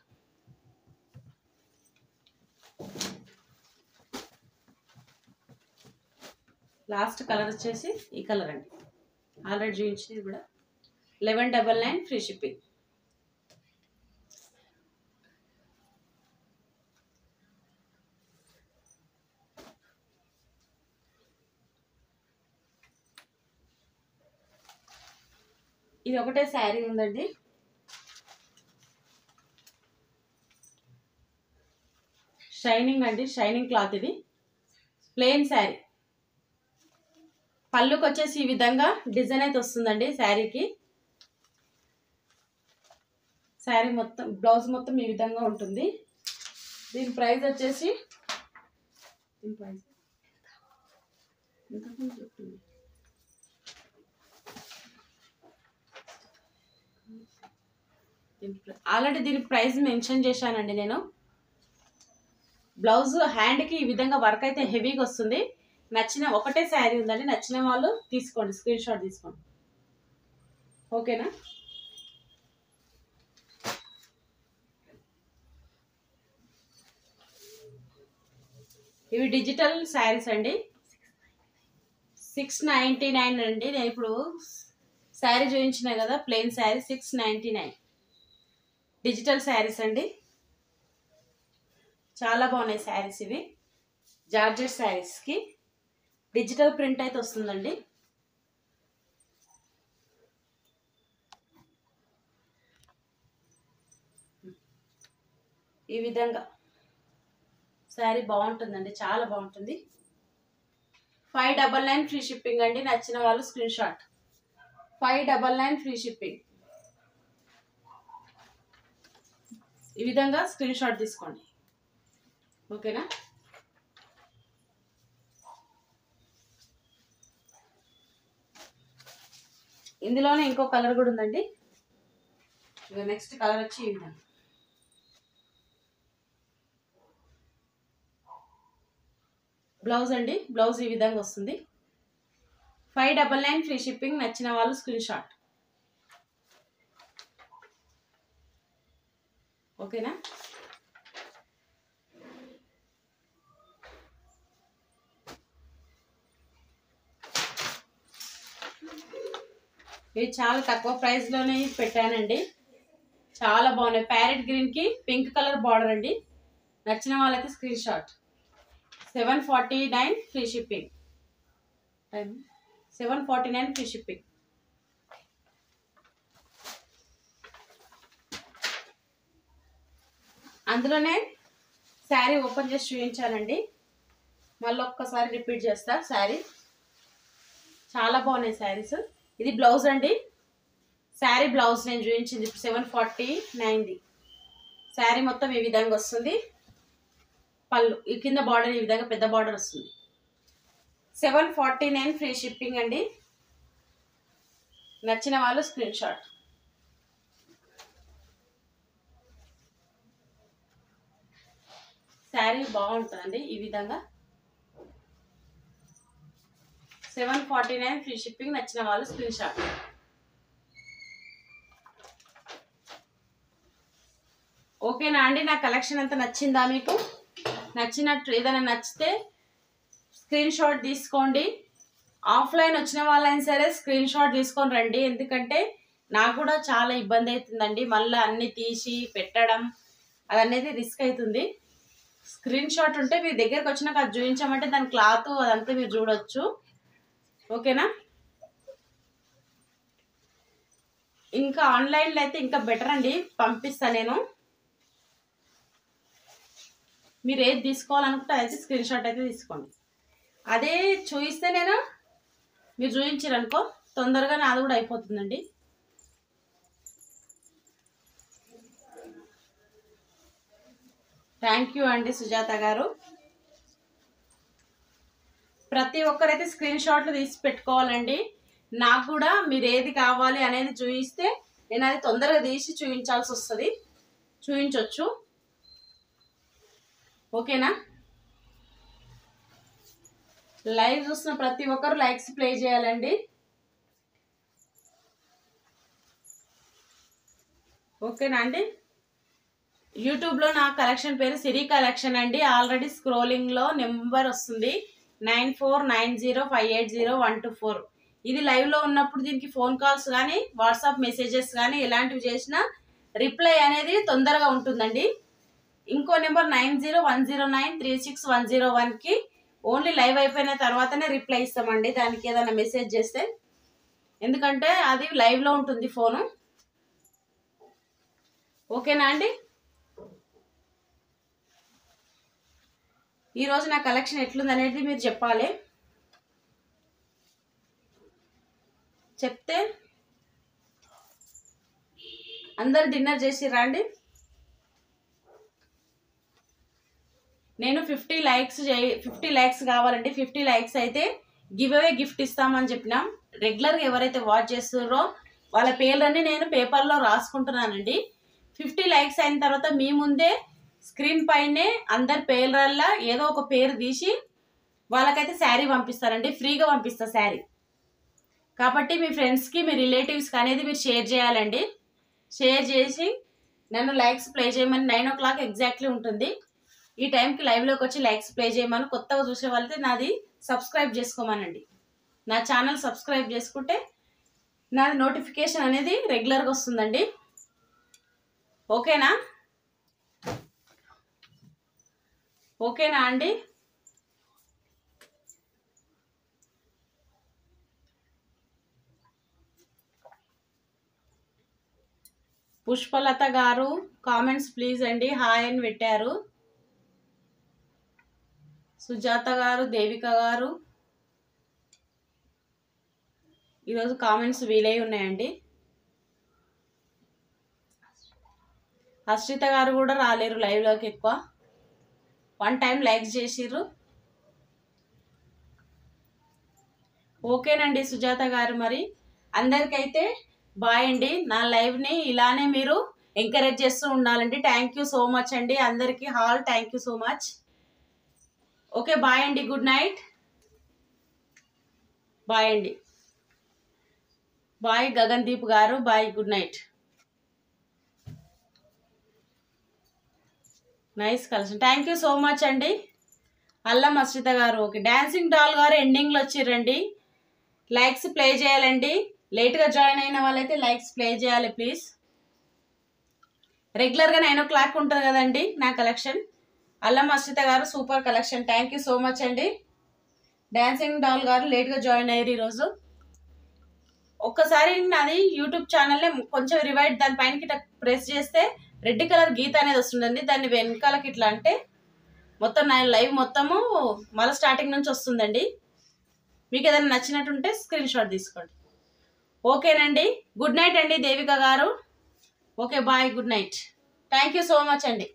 లాస్ట్ కలర్ వచ్చేసి ఈ కలర్ అండి. ఆల్రెడీ చూపించింది కూడా. 1199 ఫ్రీ షిప్పింగ్. ఇది ఒకటే శారీ ఉందండి. షైనింగ్ అండి. షైనింగ్ క్లాత్ ఇది. ప్లెయిన్ శారీ. పళ్ళుకి వచ్చేసి ఈ విధంగా డిజైన్ అయితే వస్తుందండి శారీకి. శారీ మొత్తం బ్లౌజ్ మొత్తం ఈ విధంగా ఉంటుంది. దీని ప్రైస్ వచ్చేసి ఆల్రెడీ దీని ప్రైస్ మెన్షన్ చేశానండి నేను. బ్లౌజ్ హ్యాండ్కి ఈ విధంగా వర్క్ అయితే హెవీగా వస్తుంది. నచ్చిన ఒకటే శారీ ఉందండి. నచ్చిన వాళ్ళు తీసుకోండి, స్క్రీన్ షాట్ తీసుకోండి. ఓకేనా. ఇవి డిజిటల్ శారీస్ అండి. 699 అండి. నేను ఇప్పుడు శారీ చూపించిన కదా ప్లెయిన్ శారీ 699. డిజిటల్ శారీస్ అండి. చాలా బాగున్నాయి శారీస్ ఇవి. జార్జెట్ శారీస్కి డిజిటల్ ప్రింట్ అయితే వస్తుందండి. ఈ విధంగా శారీ బాగుంటుందండి. చాలా బాగుంటుంది. 599 ఫ్రీ షిప్పింగ్ అండి. నచ్చిన వాళ్ళు స్క్రీన్ షాట్. 599 free shipping. ఈ విధంగా స్క్రీన్ షాట్ తీసుకోండి. ఓకేనా. ఇందులోనే ఇంకో కలర్ కూడా ఉందండి. నెక్స్ట్ కలర్ వచ్చి ఈ విధంగా బ్లౌజ్ అండి. బ్లౌజ్ ఈ విధంగా వస్తుంది. 599 ఫ్రీ షిప్పింగ్. నచ్చిన వాళ్ళు స్క్రీన్ షాట్. ఓకేనా. ఇది చాలా తక్కువ ప్రైస్లోనే పెట్టానండి. చాలా బాగున్నాయి. ప్యారెట్ గ్రీన్కి పింక్ కలర్ బార్డర్ అండి. నచ్చిన వాళ్ళకి screen shot. 749 free shipping. 749 free shipping. అందులోనే శారీ ఓపెన్ చేసి చూపించానండి. మళ్ళీ ఒక్కసారి రిపీట్ చేస్తా. శారీ చాలా బాగున్నాయి శారీస్. ఇది బ్లౌజ్ అండి. శారీ బ్లౌజ్ నేను చూపించింది ఇప్పుడు 749ది. శారీ మొత్తం ఈ విధంగా వస్తుంది. పళ్ళు ఈ కింద బార్డర్ ఈ విధంగా పెద్ద బార్డర్ వస్తుంది. 749 ఫ్రీ షిప్పింగ్ అండి. నచ్చిన వాళ్ళు స్క్రీన్ షాట్. శారీ బాగుంటుందండి ఈ విధంగా. 749 ఫ్రీ షిప్పింగ్. నచ్చిన వాళ్ళు స్క్రీన్ షాట్. ఓకేనా అండి. నా కలెక్షన్ అంతా నచ్చిందా మీకు? నచ్చినట్టు ఏదైనా నచ్చితే స్క్రీన్ షాట్ తీసుకోండి. ఆఫ్లైన్ వచ్చిన వాళ్ళైనా సరే స్క్రీన్ షాట్ తీసుకొని రండి. ఎందుకంటే నాకు కూడా చాలా ఇబ్బంది అవుతుందండి. మళ్ళీ అన్నీ తీసి పెట్టడం అదనేది రిస్క్ అవుతుంది. స్క్రీన్ షాట్ ఉంటే మీ దగ్గరకు వచ్చినాక అది చూపించామంటే దాని క్లాత్ అదంతా మీరు చూడొచ్చు. ఓకేనా. ఇంకా ఆన్లైన్లో అయితే ఇంకా బెటర్ అండి. పంపిస్తా నేను. మీరు ఏది తీసుకోవాలనుకుంటే అయితే స్క్రీన్ షాట్ అయితే తీసుకోండి. అదే చూపిస్తే నేను మీరు చూపించారనుకో తొందరగా నాది కూడా అయిపోతుందండి. థ్యాంక్ యూ అండి సుజాత గారు. ప్రతి ఒక్కరైతే స్క్రీన్ షాట్లు తీసి పెట్టుకోవాలండి. నాకు కూడా మీరు ఏది కావాలి అనేది చూపిస్తే నేను అది తొందరగా తీసి చూపించాల్సి వస్తుంది. చూపించవచ్చు. ఓకేనా. లైవ్ చూస్తున్న ప్రతి ఒక్కరు లైక్స్ ప్లే చేయాలండి. ఓకేనా అండి. యూట్యూబ్లో నా కలెక్షన్ పేరు సిరి కలెక్షన్ అండి. ఆల్రెడీ స్క్రోలింగ్లో నెంబర్ వస్తుంది 9490580124. ఇది లైవ్లో ఉన్నప్పుడు దీనికి ఫోన్ కాల్స్ కానీ వాట్సాప్ మెసేజెస్ కానీ ఎలాంటివి చేసినా రిప్లై అనేది తొందరగా ఉంటుందండి. ఇంకో నెంబర్ 9010936101కి ఓన్లీ లైవ్ అయిపోయిన తర్వాతనే రిప్లై ఇస్తామండి. దానికి ఏదైనా మెసేజ్ చేస్తే, ఎందుకంటే అది లైవ్లో ఉంటుంది ఫోను. ఓకేనా అండి. ఈరోజు నా కలెక్షన్ ఎట్లుంది అనేది మీరు చెప్పాలి. చెప్తే అందరు డిన్నర్ చేసి రండి. నేను 50 లైక్స్ కావాలండి. 50 లైక్స్ అయితే గివ్ అవే గిఫ్ట్ ఇస్తామని చెప్పినాం. రెగ్యులర్గా ఎవరైతే వాచ్ చేస్తున్నారో వాళ్ళ పేర్లన్నీ నేను పేపర్లో రాసుకుంటున్నానండి. 50 లైక్స్ అయిన తర్వాత మీ ముందే స్క్రీన్ పైనే అందరి పేర్లల్లా ఏదో ఒక పేరు తీసి వాళ్ళకైతే శారీ పంపిస్తారండి. ఫ్రీగా పంపిస్తా శారీ. కాబట్టి మీ ఫ్రెండ్స్కి మీ రిలేటివ్స్కి అనేది మీరు షేర్ చేయాలండి. షేర్ చేసి నన్ను లైక్స్ ప్లే చేయమని 9 o'clock ఎగ్జాక్ట్లీ ఉంటుంది. ఈ టైంకి లైవ్లోకి వచ్చి లైక్స్ ప్లే చేయమని. కొత్తగా చూసే వాళ్ళైతే నాది సబ్స్క్రైబ్ చేసుకోమనండి. నా ఛానల్ సబ్స్క్రైబ్ చేసుకుంటే నాది నోటిఫికేషన్ అనేది రెగ్యులర్గా వస్తుందండి. ఓకేనా. ఓకేనా అండి. పుష్పలత గారు కామెంట్స్ ప్లీజ్ అండి. హాయ్ అని పెట్టారు. సుజాత గారు, దేవిక గారు ఈరోజు కామెంట్స్ వీలై ఉన్నాయండి. హర్షిత గారు కూడా రాలేరు లైవ్లోకి ఎక్కువ. 1 టైం లైక్ చేసిర్రు. ఓకేనండి సుజాత గారు, మరి అందరికైతే బాయ్ అండి. నా లైవ్ని ఇలానే మీరు ఎంకరేజ్ చేస్తూ ఉండాలండి. థ్యాంక్ యూ సో మచ్ అండి అందరికీ. All thank you so much. Okay bye అండి, గుడ్ నైట్. బాయ్ అండి. బాయ్ గగన్దీప్ గారు, bye, good night. Nice collection, thank you so much అండి. అల్లం అశ్రిత గారు, ఓకే. డాన్సింగ్ డాల్ గారు ఎండింగ్లో వచ్చిర్రండి. లైక్స్ ప్లే చేయాలండి. లేట్గా జాయిన్ అయిన వాళ్ళైతే లైక్స్ ప్లే చేయాలి ప్లీజ్. రెగ్యులర్గా 9 o'clock ఉంటుంది కదండి నా కలెక్షన్. అల్లం అశ్రిత గారు super collection, thank you so much అండి. డాన్సింగ్ డాల్ గారు లేట్గా జాయిన్ అయ్యారు ఈరోజు. ఒక్కసారి నాది యూట్యూబ్ ఛానల్ని కొంచెం రివైడ్ దానిపైనకి ఇట్లా ప్రెస్ చేస్తే రెడ్ కలర్ గీత అనేది వస్తుందండి. దాన్ని వెనకాలకి ఇట్లా అంటే మొత్తం నా లైవ్ మొత్తము మళ్ళీ స్టార్టింగ్ నుంచి వస్తుందండి. మీకు ఏదైనా నచ్చినట్టుంటే స్క్రీన్ షాట్ తీసుకోండి. ఓకేనండి, గుడ్ నైట్ అండి దేవిక గారు. Okay bye, good night. Thank you so much అండి.